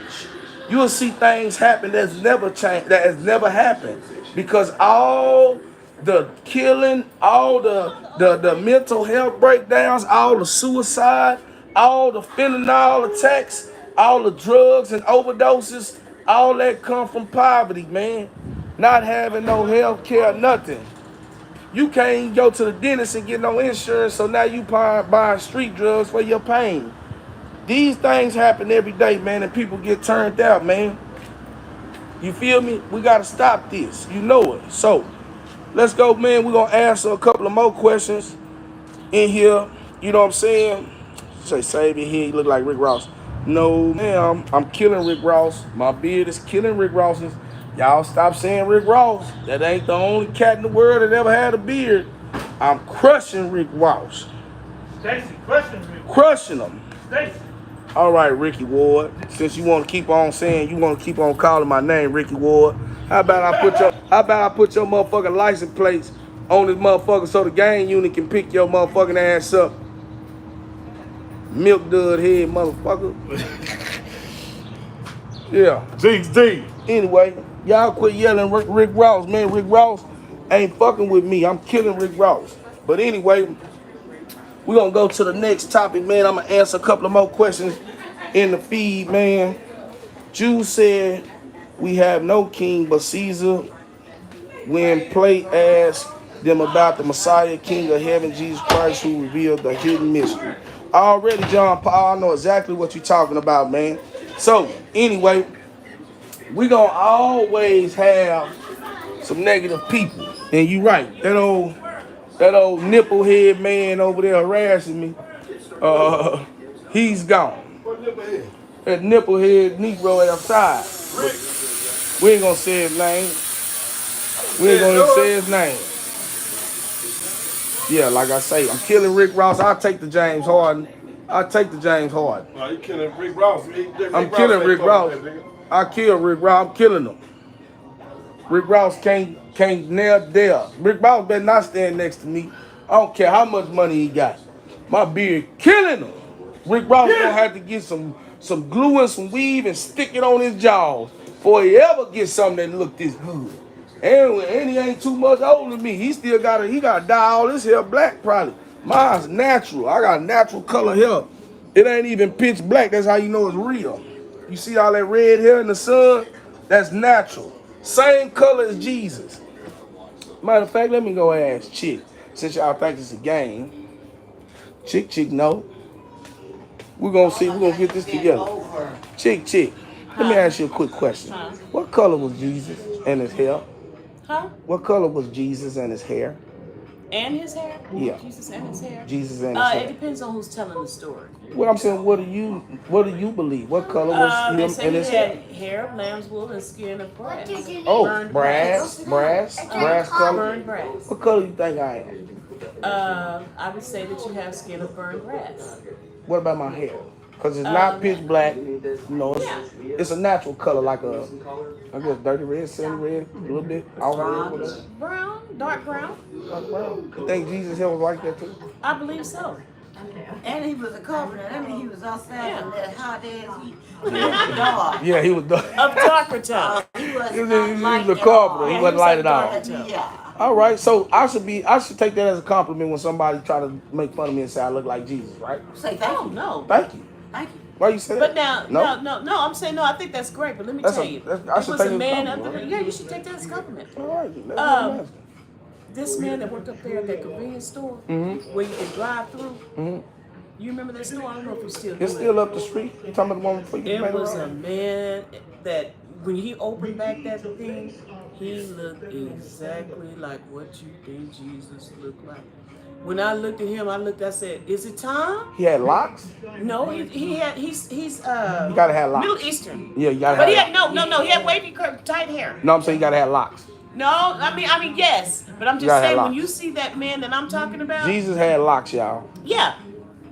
You will see things happen that's never changed, that has never happened, because all the killing, all the mental health breakdowns, all the suicide, all the fentanyl attacks, all the drugs and overdoses, all that come from poverty, man. Not having no health care, nothing. You can't go to the dentist and get no insurance, so now you buying street drugs for your pain. These things happen every day, man, and people get turned out, man. You feel me? We got to stop this. You know it. So, let's go, man. We're going to answer a couple of more questions in here. You know what I'm saying? Say, save it here. You look like Rick Ross. No, ma'am. I'm killing Rick Ross. My beard is killing Rick Ross's. Y'all stop saying Rick Ross. That ain't the only cat in the world that ever had a beard. I'm crushing Rick Ross. Stacy, crushing Rick. Crushing him. Stacy. All right, Ricky Ward. Since you want to keep on saying, you want to keep on calling my name, Ricky Ward. How about I put your motherfucking license plates on this motherfucker so the gang unit can pick your motherfucking ass up? Milk dud head motherfucker. Yeah. GXD. Anyway, y'all quit yelling Rick Ross, man. Rick Ross ain't fucking with me. I'm killing Rick Ross. But anyway, we're going to go to the next topic, man. I'm going to answer a couple of more questions in the feed, man. Jew said, we have no king but Caesar. When Plate asked them about the Messiah, King of Heaven, Jesus Christ, who revealed the hidden mystery. Already, John Paul, I know exactly what you're talking about, man. So, anyway, we're going to always have some negative people. And you're right. That old nipple head man over there harassing me, he's gone. That nipplehead Negro outside. We ain't gonna say his name. We ain't gonna even say his name. Yeah, like I say, I'm killing Rick Ross. I'll take the James Harden. I'll take the James Harden. No, you killing Rick Ross. I'm killing Rick Ross. I kill Rick Ross. I'm killing him. Rick Ross can't nail there. Rick Ross better not stand next to me. I don't care how much money he got. My beard killing him. Rick Ross gonna have to get some glue and some weave and stick it on his jaws before he ever gets something that look this good. And he ain't too much older than me. He gotta dye all his hair black probably. Mine's natural. I got natural color hair. It ain't even pitch black. That's how you know it's real. You see all that red hair in the sun? That's natural. Same color as Jesus. Matter of fact, let me go ask Chick. Since y'all think it's a game. Chick, no. We're gonna see. We're gonna get this together. Chick. Let me ask you a quick question. What color was Jesus and his hair? Huh? What color was Jesus and his hair? And his hair? Yeah. Jesus and his hair? Jesus and his hair. It depends on who's telling the story. Well, I'm saying, what do you believe? What color was They him say and he his had hair? hair of lamb's wool and skin of brass. Oh, Burned brass color. Burned brass. What color you think I am? I would say that you have skin of burned brass. What about my hair? Because it's not pitch black. No, it's a natural color, like I guess dirty red, sandy red, a little bit. Brown, dark brown. You think Jesus' hair was like that too? I believe so. And he was a covenant. I mean, he was outside in that hot ass heat. He was dark. Yeah, he was dark. Of darker tone. He was He was not the light carpenter. He Yeah, wasn't he lighted was out. like dark. Yeah. All right, so I should take that as a compliment when somebody try to make fun of me and say I look like Jesus, right? Say thank Oh, you. no. Thank you. Thank you. Why you say that? But now, no, I'm saying no, I think that's great, but let me That's tell a- you. that's- I It should was take a it as a man compliment, under the, yeah, you should take that as a compliment. All right, that's what I'm asking. This man that worked up there at that convenience store where you can drive through. You remember that store? I don't know if you still do It's it. still up the street. You talking about the one before you It made was a around? man that when he opened back that thing, he looked exactly like what you think Jesus looked like. When I looked at him, I said, "Is it time?" He had locks. No, he's You gotta have locks. Middle Eastern. Yeah, you gotta But he have. had no, he had wavy tight hair. No, I'm saying you gotta have locks. No, I mean yes, but I'm just gotta have saying when locks. you see that man that I'm talking about, Jesus had locks, y'all. yeah.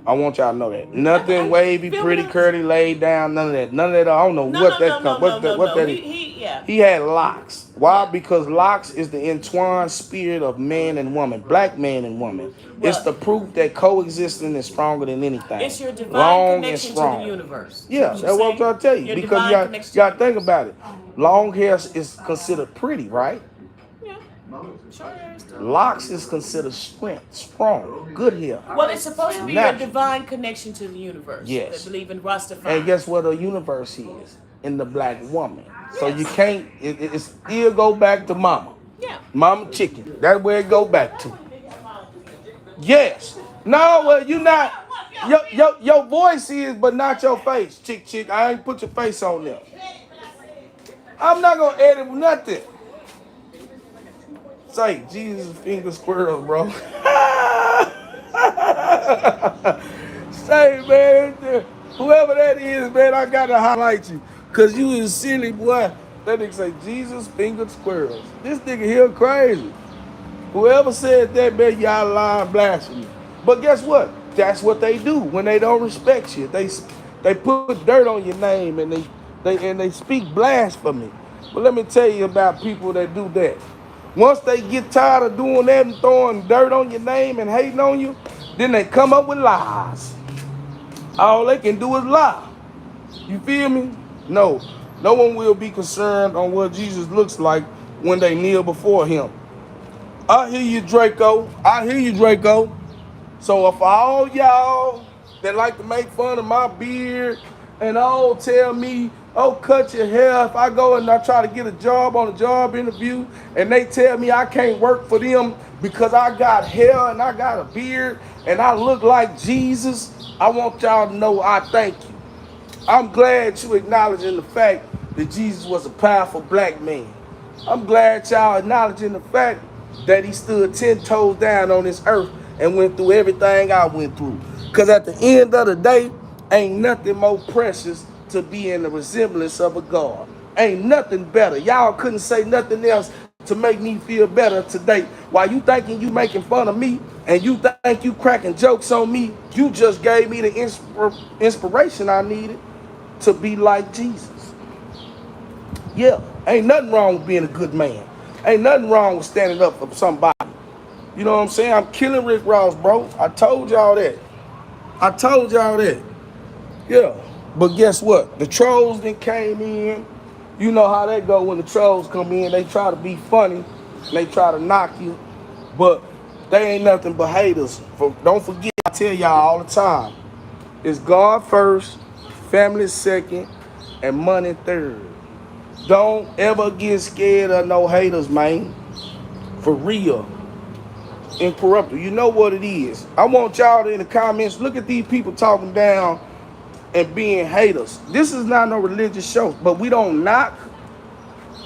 I want y'all to know that. Nothing wavy, feel pretty, me? curly, laid down. None of that. None of that. I don't know what that is. Yeah. He had locks. Why? Because locks is the entwined spirit of man and woman, black man and woman. It's the proof that coexisting is stronger than anything. It's your divine Long and connection to strong. the universe. Yeah, that's what I'm trying to tell you. Your Because divine you connection got to to think about it. Long hair is considered pretty, right? Yeah. Sure is. Locks is considered strong, good hair. Well, it's supposed to be Natural. your divine connection to the universe. Yes. That believe in Rastafari. And guess what a universe is? In the black woman. So you can't, it still go back to mama. Yeah. Mama chicken. That's where it go back to. Yes. No, well, you not. Your voice is, but not your face. Chick. I ain't put your face on there. I'm not going to edit nothing. Say, Jesus finger squirrels, bro. Say, man, whoever that is, man, I got to highlight you. Because you is silly, boy. That nigga say, Jesus fingered squirrels. This nigga here crazy. Whoever said that, man, y'all lying blasphemy. But guess what? That's what they do when they don't respect you. They put dirt on your name and they speak blasphemy. But let me tell you about people that do that. Once they get tired of doing that and throwing dirt on your name and hating on you, then they come up with lies. All they can do is lie. You feel me? No one will be concerned on what Jesus looks like when they kneel before him. I hear you, Draco. So if all y'all that like to make fun of my beard and all tell me, oh, cut your hair, if I go and I try to get a job on a job interview and they tell me I can't work for them because I got hair and I got a beard and I look like Jesus, I want y'all to know I thank you. I'm glad you acknowledging the fact that Jesus was a powerful black man. I'm glad y'all acknowledging the fact that he stood 10 toes down on this earth and went through everything I went through. Because at the end of the day, ain't nothing more precious to be in the resemblance of a God. Ain't nothing better. Y'all couldn't say nothing else to make me feel better today. While you thinking you making fun of me and you think you cracking jokes on me, you just gave me the inspiration I needed to be like Jesus. Yeah, ain't nothing wrong with being a good man. Ain't nothing wrong with standing up for somebody. You know what I'm saying? I'm killing Rick Ross, bro. I told y'all that. I told y'all that. Yeah. But guess what? The trolls that came in, you know how that go when the trolls come in. They try to be funny. And they try to knock you. But they ain't nothing but haters. Don't forget, I tell y'all all the time. It's God first, family second, and money third. Don't ever get scared of no haters, man. For real. Incorruptible. You know what it is. I want y'all to, in the comments, look at these people talking down and being haters. This is not no religious show, but we don't knock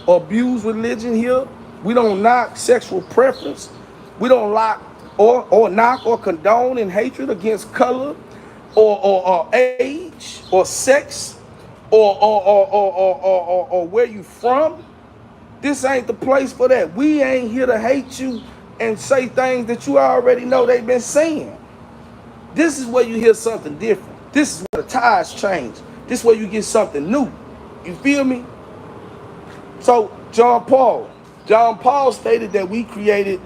or abuse religion here. We don't knock sexual preference. We don't knock or condone in hatred against color or age or sex or where you from. This ain't the place for that. We ain't here to hate you and say things that you already know they've been saying. This is where you hear something different. This is where the tides change. This is where you get something new. You feel me? So John Paul stated that we created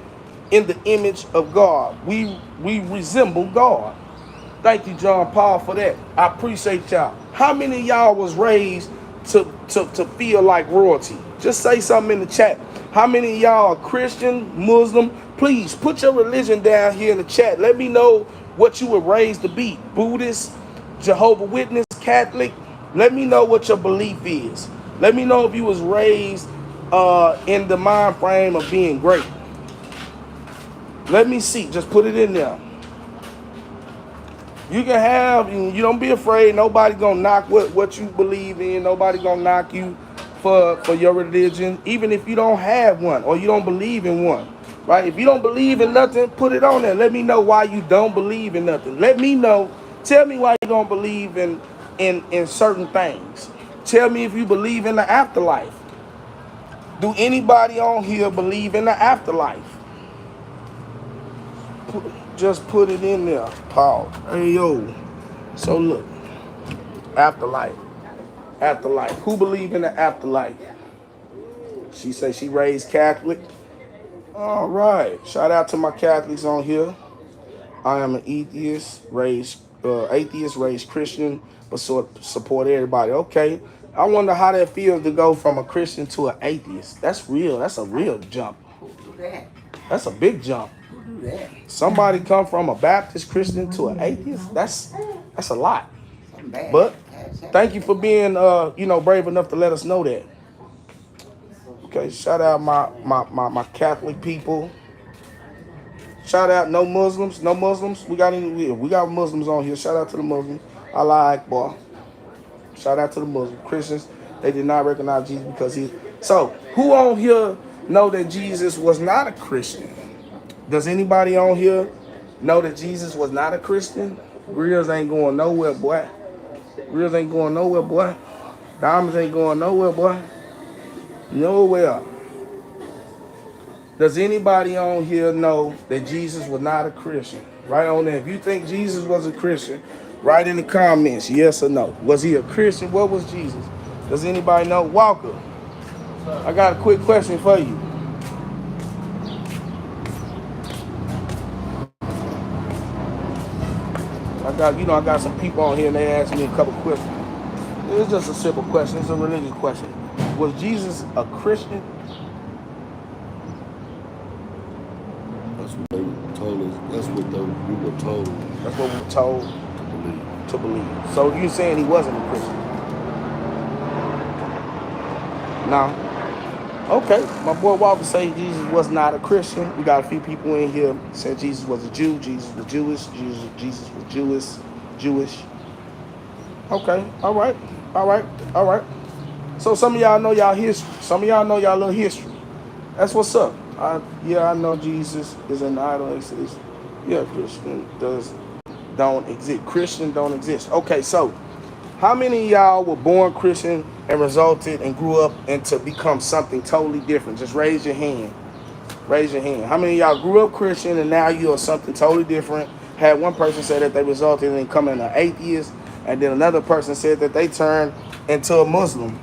in the image of God. We resemble God. Thank you, John Paul, for that. I appreciate y'all. How many of y'all was raised to feel like royalty? Just say something in the chat. How many of y'all are Christian, Muslim? Please put your religion down here in the chat. Let me know what you were raised to be. Buddhist, Jehovah's Witness, Catholic. Let me know what your belief is. Let me know if you was raised in the mind frame of being great. Let me see. Just put it in there. You can have, you don't be afraid. Nobody gonna knock what you believe in. Nobody gonna knock you for your religion, even if you don't have one or you don't believe in one, right? If you don't believe in nothing, put it on there. Let me know why you don't believe in nothing. Let me know. Tell me why you don't believe in certain things. Tell me if you believe in the afterlife. Do anybody on here believe in the afterlife? Just put it in there, Paul. Hey, yo. So look, afterlife. Afterlife. Who believe in the afterlife? She say she raised Catholic. All right. Shout out to my Catholics on here. I am an atheist, raised Christian, but support everybody. Okay. I wonder how that feels to go from a Christian to an atheist. That's real. That's a real jump. Who do that? That's a big jump. Who do that? Somebody come from a Baptist Christian to an atheist. That's a lot. But thank you for being brave enough to let us know that. Okay, shout out my Catholic people. Shout out no Muslims. We got Muslims on here. Shout out to the Muslims. Allah Akbar. Shout out to the Muslim Christians. They did not recognize Jesus because So who on here know that Jesus was not a Christian? Does anybody on here know that Jesus was not a Christian? Grills ain't going nowhere, boy. Grills ain't going nowhere, boy. Diamonds ain't going nowhere, boy. Nowhere. Does anybody on here know that Jesus was not a Christian? Right on there. If you think Jesus was a Christian, write in the comments, yes or no. Was he a Christian? What was Jesus? Does anybody know? Walker, I got a quick question for you. I got some people on here and they asked me a couple questions. It's just a simple question. It's a religious question. Was Jesus a Christian? That's what they told us. That's what we were told. That's what we were told to believe. So you saying he wasn't a Christian? No. Okay. My boy Walker say Jesus was not a Christian. We got a few people in here saying Jesus was a Jew. Jesus was Jewish. Jesus was Jewish. Okay. All right. So some of y'all know y'all history. Some of y'all know y'all little history. That's what's up. I know Jesus is an idol. Christian don't exist. Christian don't exist. Okay, so How many of y'all were born Christian and resulted and grew up into become something totally different? Just raise your hand. Raise your hand. How many of y'all grew up Christian and now you are something totally different? Had one person say that they resulted in becoming an atheist, and then another person said that they turned into a Muslim.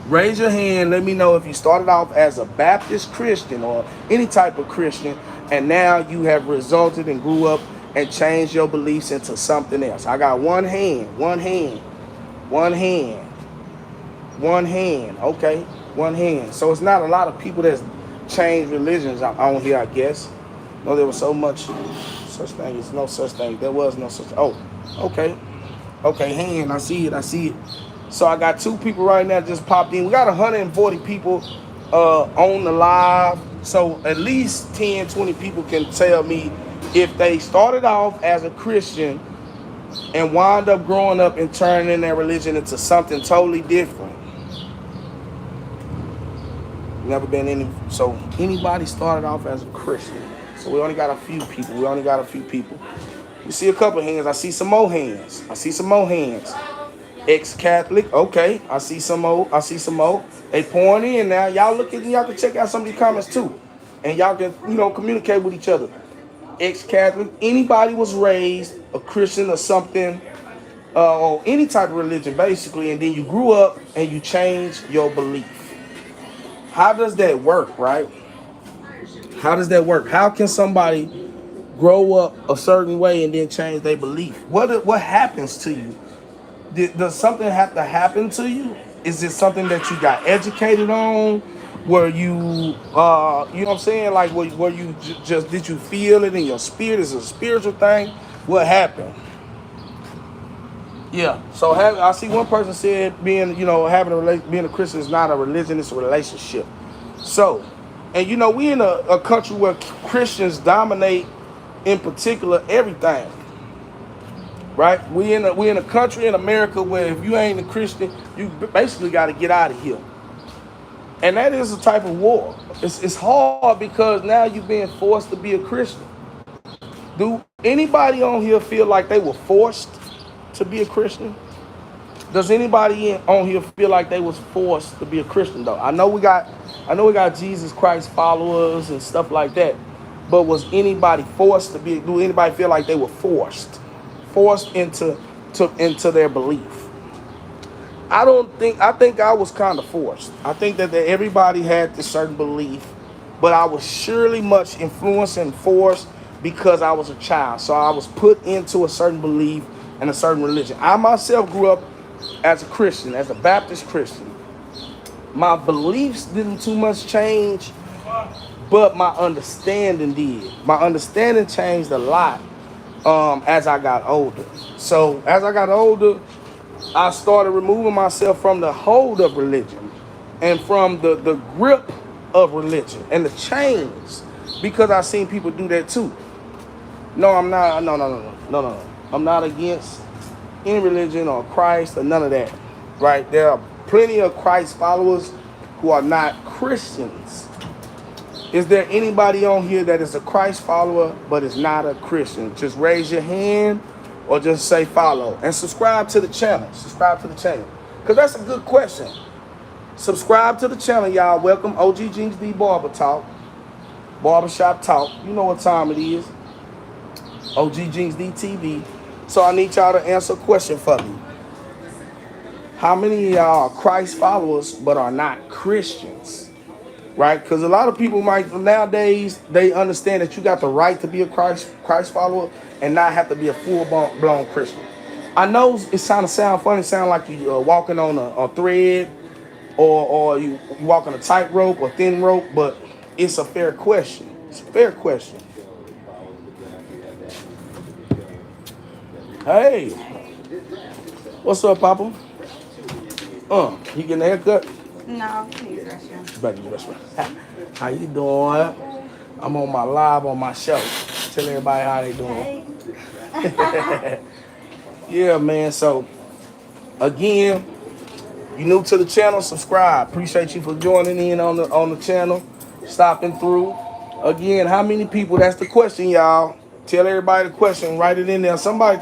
Raise your hand. Let me know if you started off as a Baptist Christian or any type of Christian, and now you have resulted and grew up and changed your beliefs into something else. I got one hand, one hand, one hand, one hand. Okay, one hand. So it's not a lot of people that's changed religions on here, I guess. No, there was so much such thing. There's no such thing. There was no such. Oh, okay. Okay, hand. I see it. I see it. So I got 2 people right now just popped in. We got 140 people on the live. So at least 10, 20 people can tell me if they started off as a Christian and wound up growing up and turning their religion into something totally different. Never been any. So anybody started off as a Christian. So we only got a few people. We only got a few people. You see a couple hands. I see some more hands. I see some more hands. Ex-Catholic. Okay. I see some more. I see some more. They pouring in now. Y'all look at. Y'all can check out some of these comments too, and y'all can communicate with each other. Ex-Catholic. Anybody was raised a Christian or something, or any type of religion basically, and then you grew up and you changed your belief. How does that work, right? How does that work? How can somebody grow up a certain way and then change their belief? What happens to you? Does something have to happen to you? Is it something that you got educated on? Were you, you know what I'm saying? Like, were you just, did you feel it in your spirit? Is it a spiritual thing? What happened? Yeah. So I see one person said being a Christian is not a religion, it's a relationship. So, and we in a country where Christians dominate, in particular, everything. Right? We in a country in America where if you ain't a Christian, you basically got to get out of here. And that is a type of war. It's hard because now you're being forced to be a Christian. Do anybody on here feel like they were forced to be a Christian? Does anybody on here feel like they was forced to be a Christian though? I know we got Jesus Christ followers and stuff like that, but was anybody forced to be? Do anybody feel like they were forced into their belief? I think I was kind of forced. I think that everybody had this certain belief, but I was surely much influenced and forced because I was a child. So I was put into a certain belief and a certain religion. I myself grew up as a Christian, as a Baptist Christian. My beliefs didn't too much change, but my understanding did. My understanding changed a lot as I got older. So as I got older, I started removing myself from the hold of religion and from the grip of religion and the chains, because I seen people do that too. No, I'm not. No. I'm not against any religion or Christ or none of that. Right? There are plenty of Christ followers who are not Christians. Is there anybody on here that is a Christ follower but is not a Christian? Just raise your hand or just say follow and subscribe to the channel. Subscribe to the channel, because that's a good question. Subscribe to the channel, y'all. Welcome OGJINXD Barber Talk, Barbershop Talk. You know what time it is. OGJINXD TV. So I need y'all to answer a question for me. How many of y'all are Christ followers but are not Christians? Right? Because a lot of people might nowadays, they understand that you got the right to be a Christ follower and not have to be a full-blown Christian. I know it kind of sound funny, sound like you walking on a thread or you walking a tightrope or thin rope, but it's a fair question. It's a fair question. Hey, what's up, Papa? You getting a haircut? No, please, Russia. Back to the restaurant. How you doing? I'm on my live on my show. Tell everybody how they doing. Hey. Yeah, man. So again, you new to the channel, subscribe. Appreciate you for joining in on the channel, stopping through. Again, how many people? That's the question, y'all. Tell everybody the question, write it in there. Somebody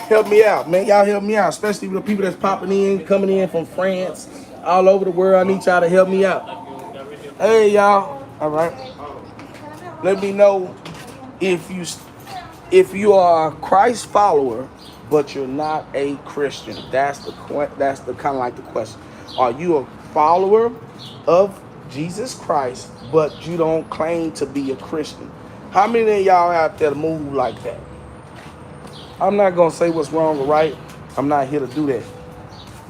help me out, man. Y'all help me out, especially the people that's popping in, coming in from France, all over the world. I need y'all to help me out. Hey, y'all. All right. Let me know if you are a Christ follower, but you're not a Christian. That's the kind of like the question. Are you a follower of Jesus Christ, but you don't claim to be a Christian? How many of y'all out there move like that? I'm not gonna say what's wrong or right. I'm not here to do that.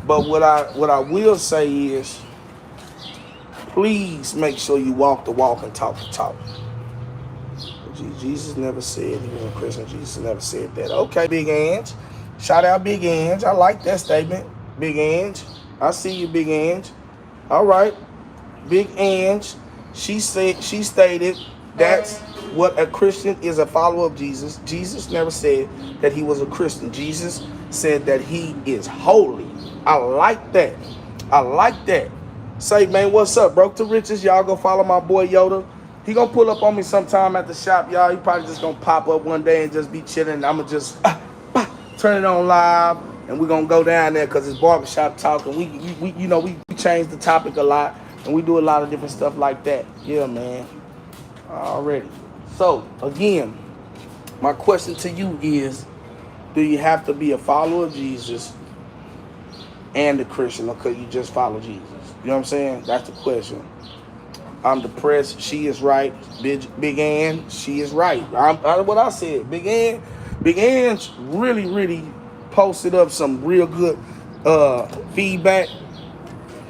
But what I will say is, please make sure you walk the walk and talk the talk. Jesus never said he was a Christian. Jesus never said that. Okay, Big Ange. Shout out Big Ange. I like that statement. Big Ange. I see you, Big Ange. All right. Big Ange. She stated that's what a Christian is, a follower of Jesus. Jesus never said that he was a Christian. Jesus said that he is holy. I like that. I like that. Say, man, what's up? Broke to riches. Y'all go follow my boy Yoda. He gonna pull up on me sometime at the shop, y'all. He probably just gonna pop up one day and just be chilling. I'm gonna just turn it on live, and we're gonna go down there because it's Barbershop Talk, and we change the topic a lot, and we do a lot of different stuff like that. Yeah, man. Already. So again, my question to you is, do you have to be a follower of Jesus and a Christian, or could you just follow Jesus? You know what I'm saying? That's the question. I'm depressed. She is right. Big Ann, she is right. What I said. Big Ann really posted up some real good feedback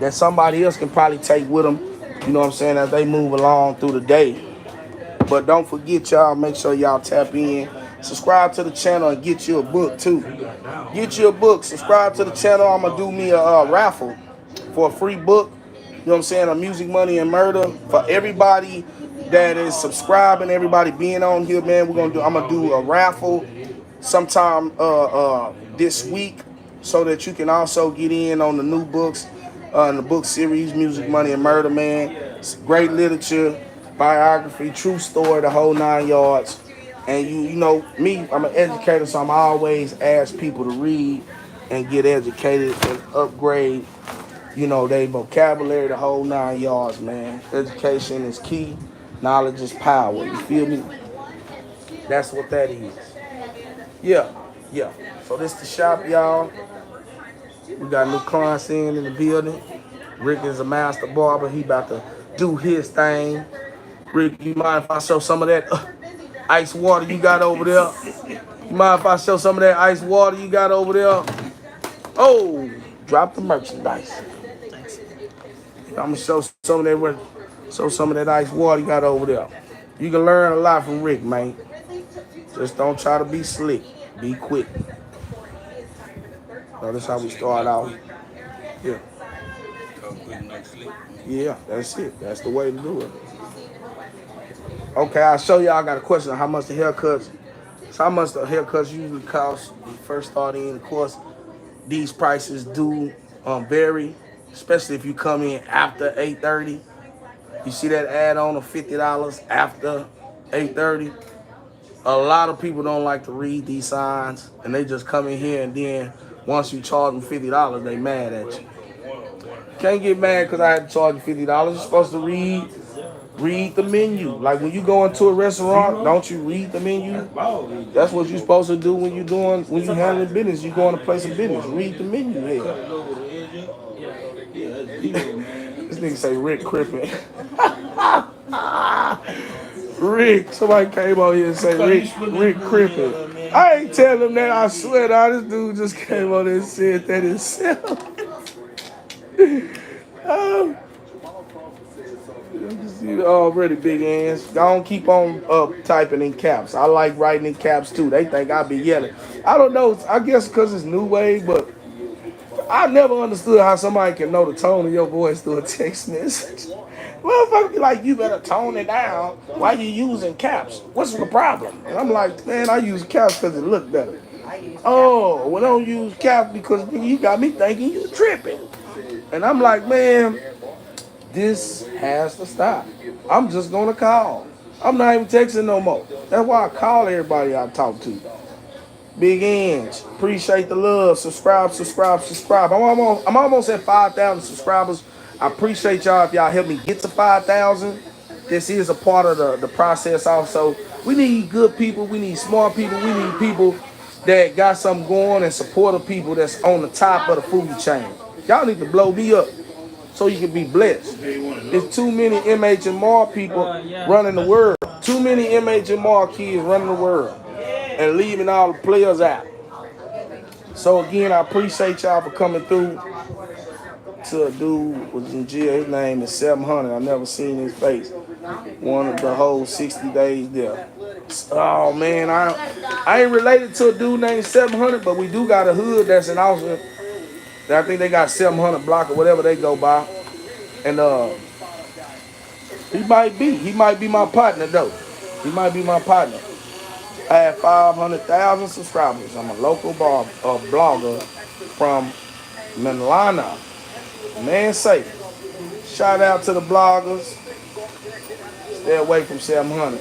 that somebody else can probably take with them. You know what I'm saying? As they move along through the day. But don't forget, y'all. Make sure y'all tap in. Subscribe to the channel and get you a book too. Get you a book. Subscribe to the channel. I'm gonna do me a raffle for a free book. You know what I'm saying? A Music, Money, and Murder. For everybody that is subscribing, everybody being on here, man, I'm gonna do a raffle sometime this week, so that you can also get in on the new books, in the book series, Music, Money, and Murder, man. It's great literature, biography, true story, the whole 9 yards. And you know me, I'm an educator, so I'm always ask people to read and get educated and upgrade, you know, they vocabulary, the whole 9 yards, man. Education is key. Knowledge is power. You feel me? That's what that is. Yeah. So this the shop, y'all. We got new clients in the building. Rick is a master barber. He about to do his thing. Rick, you mind if I show some of that ice water you got over there? You mind if I show some of that ice water you got over there? Oh, drop the merchandise. I'm gonna show some of that ice water you got over there. You can learn a lot from Rick, man. Just don't try to be slick. Be quick. So that's how we start out. Yeah. Yeah, that's it. That's the way to do it. Okay, I'll show y'all. I got a question on how much the haircuts. So how much the haircuts usually cost when you first start in. Of course, these prices do vary, especially if you come in after 8:30. You see that add-on of $50 after 8:30. A lot of people don't like to read these signs, and they just come in here, and then once you charge them $50, they mad at you. Can't get mad because I had to charge you $50. You're supposed to read the menu. Like when you go into a restaurant, don't you read the menu? That's what you're supposed to do when you handling business. You go in a place of business, read the menu here. This nigga say Rick Crippin. Rick, somebody came out here and say Rick Crippin. I ain't telling him that. I swear, this dude just came out there and said that himself. Already big hands. Don't keep on typing in caps. I like writing in caps too. They think I be yelling. I don't know. I guess because it's new wave, but I never understood how somebody can know the tone of your voice through a text message. Motherfucker be like, you better tone it down. Why you using caps? What's the problem? And I'm like, man, I use caps because it look better. Oh, well, don't use caps because you got me thinking you tripping. And I'm like, man, this has to stop. I'm just gonna call. I'm not even texting no more. That's why I call everybody I talk to. Big Ends, appreciate the love. Subscribe. I'm almost at 5,000 subscribers. I appreciate y'all if y'all help me get to 5,000. This is a part of the process also. We need good people. We need smart people. We need people that got something going and supportive people that's on the top of the food chain. Y'all need to blow me up so you can be blessed. There's too many MH&R people running the world. Too many MH&R kids running the world and leaving all the players out. So again, I appreciate y'all for coming through. To a dude was in jail. His name is 700. I never seen his face. One of the whole 60 days there. Oh man, I ain't related to a dude named 700, but we do got a hood that's in Austin. I think they got 700 block or whatever they go by. And he might be my partner though. He might be my partner. I have 500,000 subscribers. I'm a local blogger from Manilana. Man safe. Shout out to the bloggers. Stay away from 700.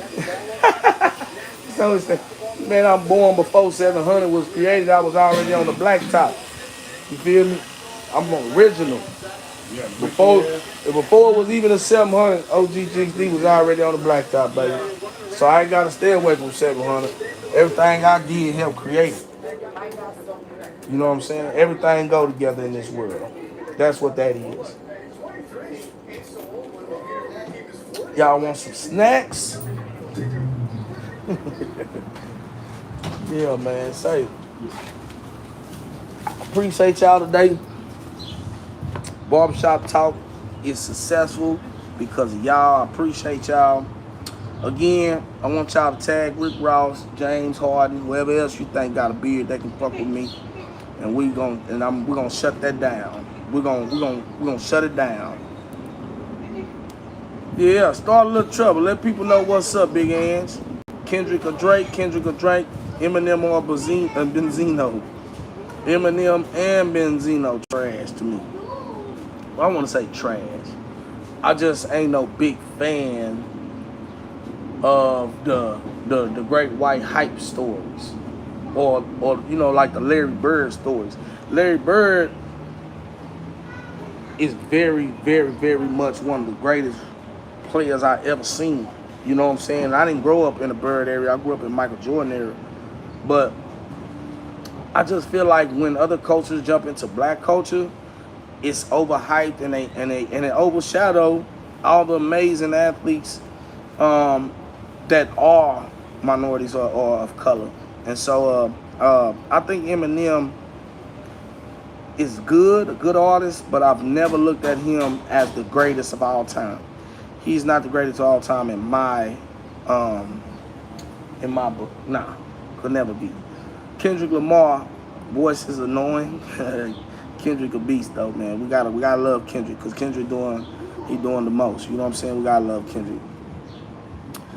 So man, I'm born before 700 was created. I was already on the blacktop. You feel me? I'm original. Before it was even a 700, OGJINXD was already on the blacktop, baby. So I ain't got to stay away from 700. Everything I did helped create it. You know what I'm saying? Everything go together in this world. That's what that is. Y'all want some snacks? Yeah, man. Say, appreciate y'all today. Barbershop Talk is successful because of y'all. I appreciate y'all. Again, I want y'all to tag Rick Ross, James Harden, whoever else you think got a beard that can fuck with me, and we're gonna shut that down. We're gonna shut it down. Yeah, start a little trouble. Let people know what's up, Big Ants. Kendrick or Drake, Eminem or Benzino. Eminem and Benzino trash to me. Well, I want to say trash. I just ain't no big fan of the great white hype stories, or you know, like the Larry Bird stories. Larry Bird is very, very, very much one of the greatest players I ever seen. You know what I'm saying? I didn't grow up in the Bird area. I grew up in Michael Jordan area. But I just feel like when other cultures jump into black culture, it's overhyped and they overshadow all the amazing athletes that are minorities or of color. And so I think Eminem is a good artist, but I've never looked at him as the greatest of all time. He's not the greatest of all time in my book. Nah, could never be. Kendrick Lamar, voice is annoying. Kendrick a beast though, man. We gotta love Kendrick, because Kendrick doing the most. You know what I'm saying? We gotta love Kendrick.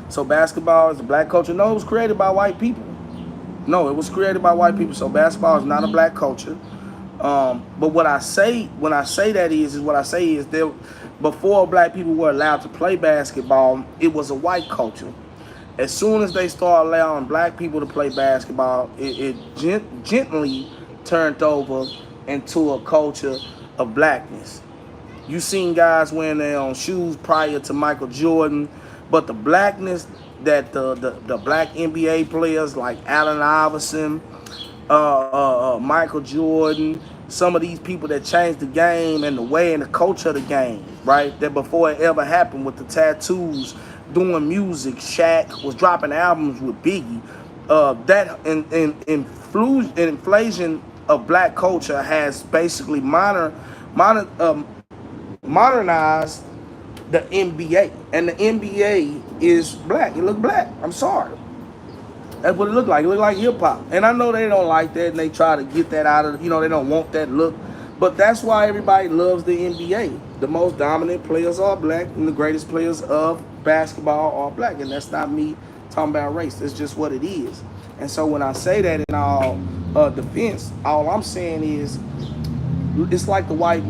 So basketball is a black culture. No, it was created by white people. No, it was created by white people. So basketball is not a black culture. But what I say when I say that is that before black people were allowed to play basketball, it was a white culture. As soon as they start allowing black people to play basketball, it gently turned over into a culture of blackness. You seen guys wearing their own shoes prior to Michael Jordan, but the blackness that the black NBA players like Allen Iverson, Michael Jordan, some of these people that changed the game and the way and the culture of the game, right? That before it ever happened, with the tattoos, doing music, Shaq was dropping albums with Biggie. That inflation of black culture has basically modernized the NBA, and the NBA is black. It look black. I'm sorry. That's what it looked like. It looked like hip hop. And I know they don't like that, and they try to get that out of, they don't want that look. But that's why everybody loves the NBA. The most dominant players are black, and the greatest players of basketball are black. And that's not me talking about race. That's just what it is. And so when I say that in all defense, all I'm saying is it's like the white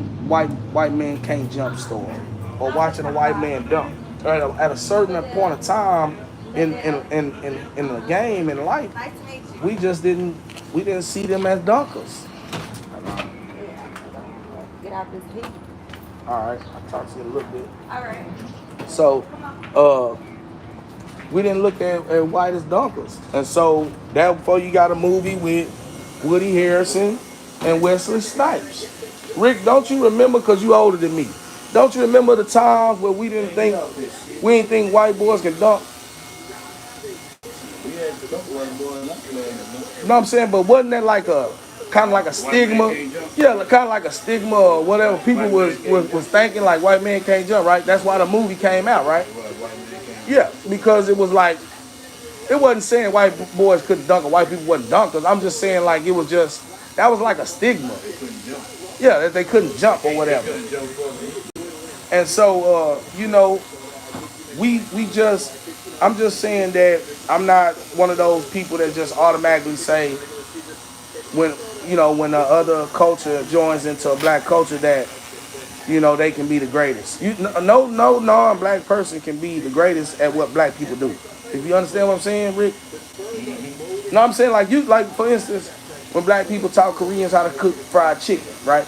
man can't jump story, or watching a white man dunk. At a certain point of time, in the game in life, we just didn't see them as dunkers. Get out this heat. All right, I'll talk to you in a little bit. All right. So, we didn't look at white as dunkers. And so, therefore, you got a movie with Woody Harrelson and Wesley Snipes. Rick, don't you remember, because you older than me, don't you remember the times where we didn't think white boys can dunk? No, I'm saying, but wasn't that like a kind of like a stigma? Yeah, kind of like a stigma or whatever. People was thinking like white men can't jump, right? That's why the movie came out, right? Yeah, because it was like, it wasn't saying white boys couldn't dunk or white people wasn't dunkers. I'm just saying like it was just, that was like a stigma. Yeah, that they couldn't jump or whatever. And so, you know, I'm just saying that I'm not one of those people that just automatically say when the other culture joins into a black culture that, you know, they can be the greatest. No non-black person can be the greatest at what black people do. If you understand what I'm saying, Rick? No, I'm saying like for instance, when black people taught Koreans how to cook fried chicken, right?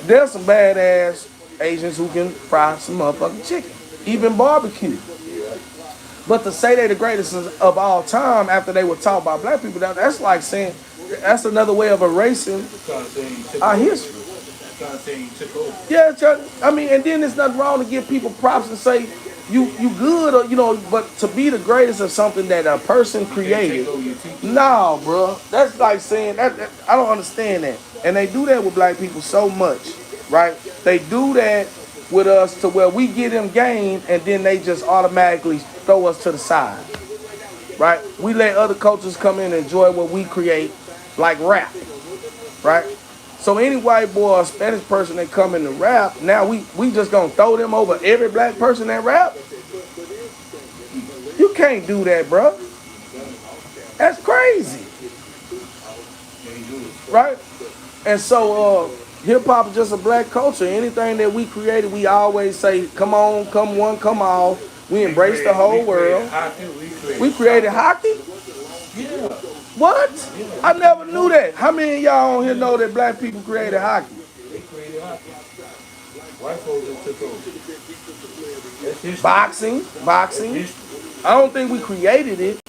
There's some badass Asians who can fry some motherfucking chicken, even barbecue. But to say they're the greatest of all time after they were taught by black people, that's like saying, that's another way of erasing our history. Yeah, I mean, and then there's nothing wrong to give people props and say you good, or, you know, but to be the greatest of something that a person created, no, bro. That's like saying that I don't understand that. And they do that with black people so much, right? They do that with us to where we get them game and then they just automatically throw us to the side, right? We let other cultures come in and enjoy what we create, like rap, right? So any white boy or Spanish person that come in to rap, now we just gonna throw them over every black person that rap? You can't do that, bro. That's crazy, right? And so hip hop is just a black culture. Anything that we created, we always say, come on, come one, come all. We embrace the whole world. We created hockey? Yeah. What? I never knew that. How many of y'all on here know that black people created hockey? They created hockey. White folks that took over. That's history. Boxing. I don't think we created it,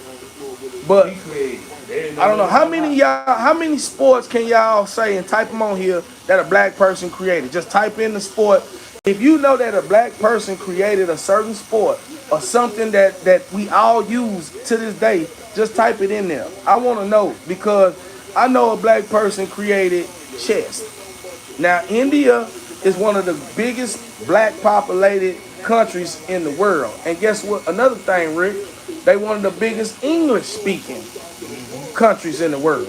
but We created it. I don't know how many sports can y'all say and type them on here that a black person created. Just type in the sport. If you know that a black person created a certain sport or something that we all use to this day, just type it in there. I want to know, because I know a black person created chess. Now, India is one of the biggest black populated countries in the world. And guess what? Another thing, Rick, they one of the biggest English speaking countries in the world.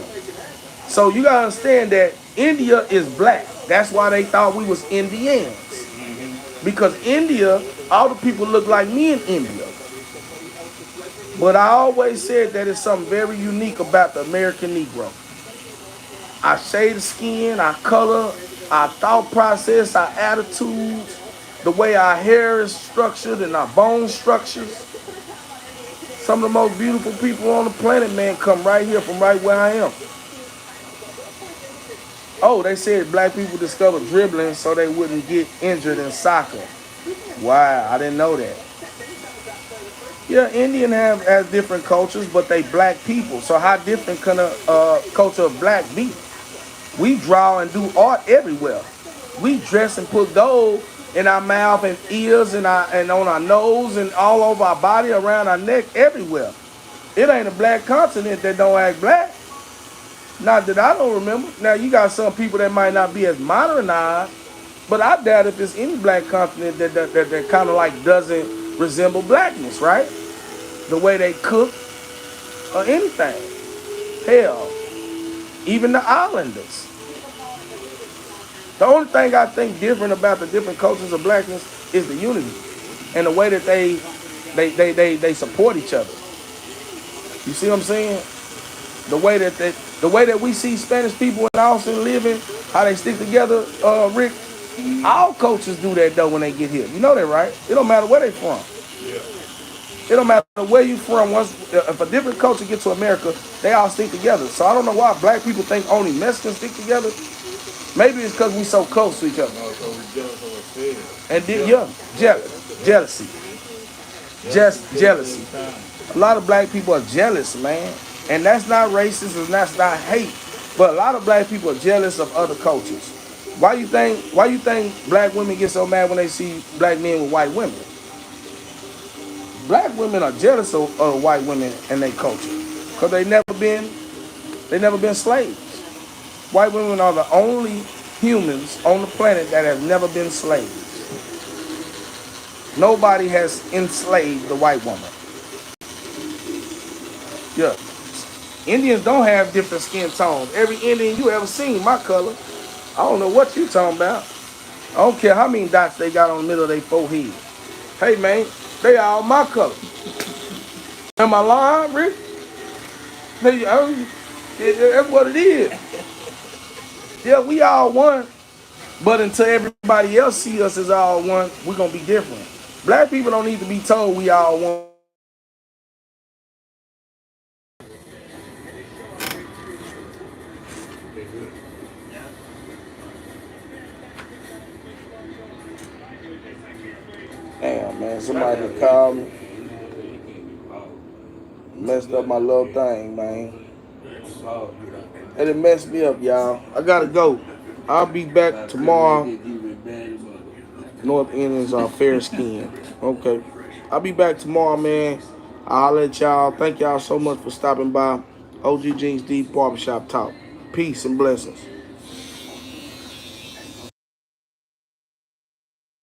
So you gotta understand that India is black. That's why they thought we was Indians. Because India, all the people look like me in India. But I always said that it's something very unique about the American Negro. Our shade of skin, our color, our thought process, our attitudes, the way our hair is structured and our bone structures. Some of the most beautiful people on the planet, man, come right here from right where I am. Oh, they said black people discovered dribbling so they wouldn't get injured in soccer. Wow, I didn't know that. Yeah, Indian has different cultures, but they black people. So how different can a culture of black be? We draw and do art everywhere. We dress and put gold in our mouth and ears and on our nose and all over our body, around our neck, everywhere. It ain't a black continent that don't act black. Not that I don't remember. Now, you got some people that might not be as modernized, but I doubt if it's any black continent that kind of like doesn't resemble blackness, right? The way they cook or anything. Hell, even the islanders. The only thing I think different about the different cultures of blackness is the unity and the way that they support each other. You see what I'm saying? The way that we see Spanish people in Austin living, how they stick together, Rick. All cultures do that though when they get here. You know that, right? It don't matter where they from. Yeah. It don't matter where you from. Once if a different culture get to America, they all stick together. So I don't know why black people think only Mexicans stick together. Maybe it's because we so close to each other. And then, yeah, jealousy. Just jealousy. A lot of black people are jealous, man. And that's not racist and that's not hate. But a lot of black people are jealous of other cultures. Why you think black women get so mad when they see black men with white women? Black women are jealous of white women and their culture. Because they never been slaves. White women are the only humans on the planet that have never been slaves. Nobody has enslaved the white woman. Yeah. Indians don't have different skin tones. Every Indian you ever seen, my color. I don't know what you talking about. I don't care how many dots they got on the middle of their forehead. Hey, man, they all my color. Am I lying, Rick? That's what it is. Yeah, we all one. But until everybody else see us as all one, we're going to be different. Black people don't need to be told we all one. Damn, man, somebody called me. Messed up my little thing, man. It done messed me up, y'all. I gotta go. I'll be back tomorrow. North Indians are fair skinned. Okay. I'll be back tomorrow, man. I'll let y'all. Thank y'all so much for stopping by. OGJINXD Barbershop Talk. Peace and blessings.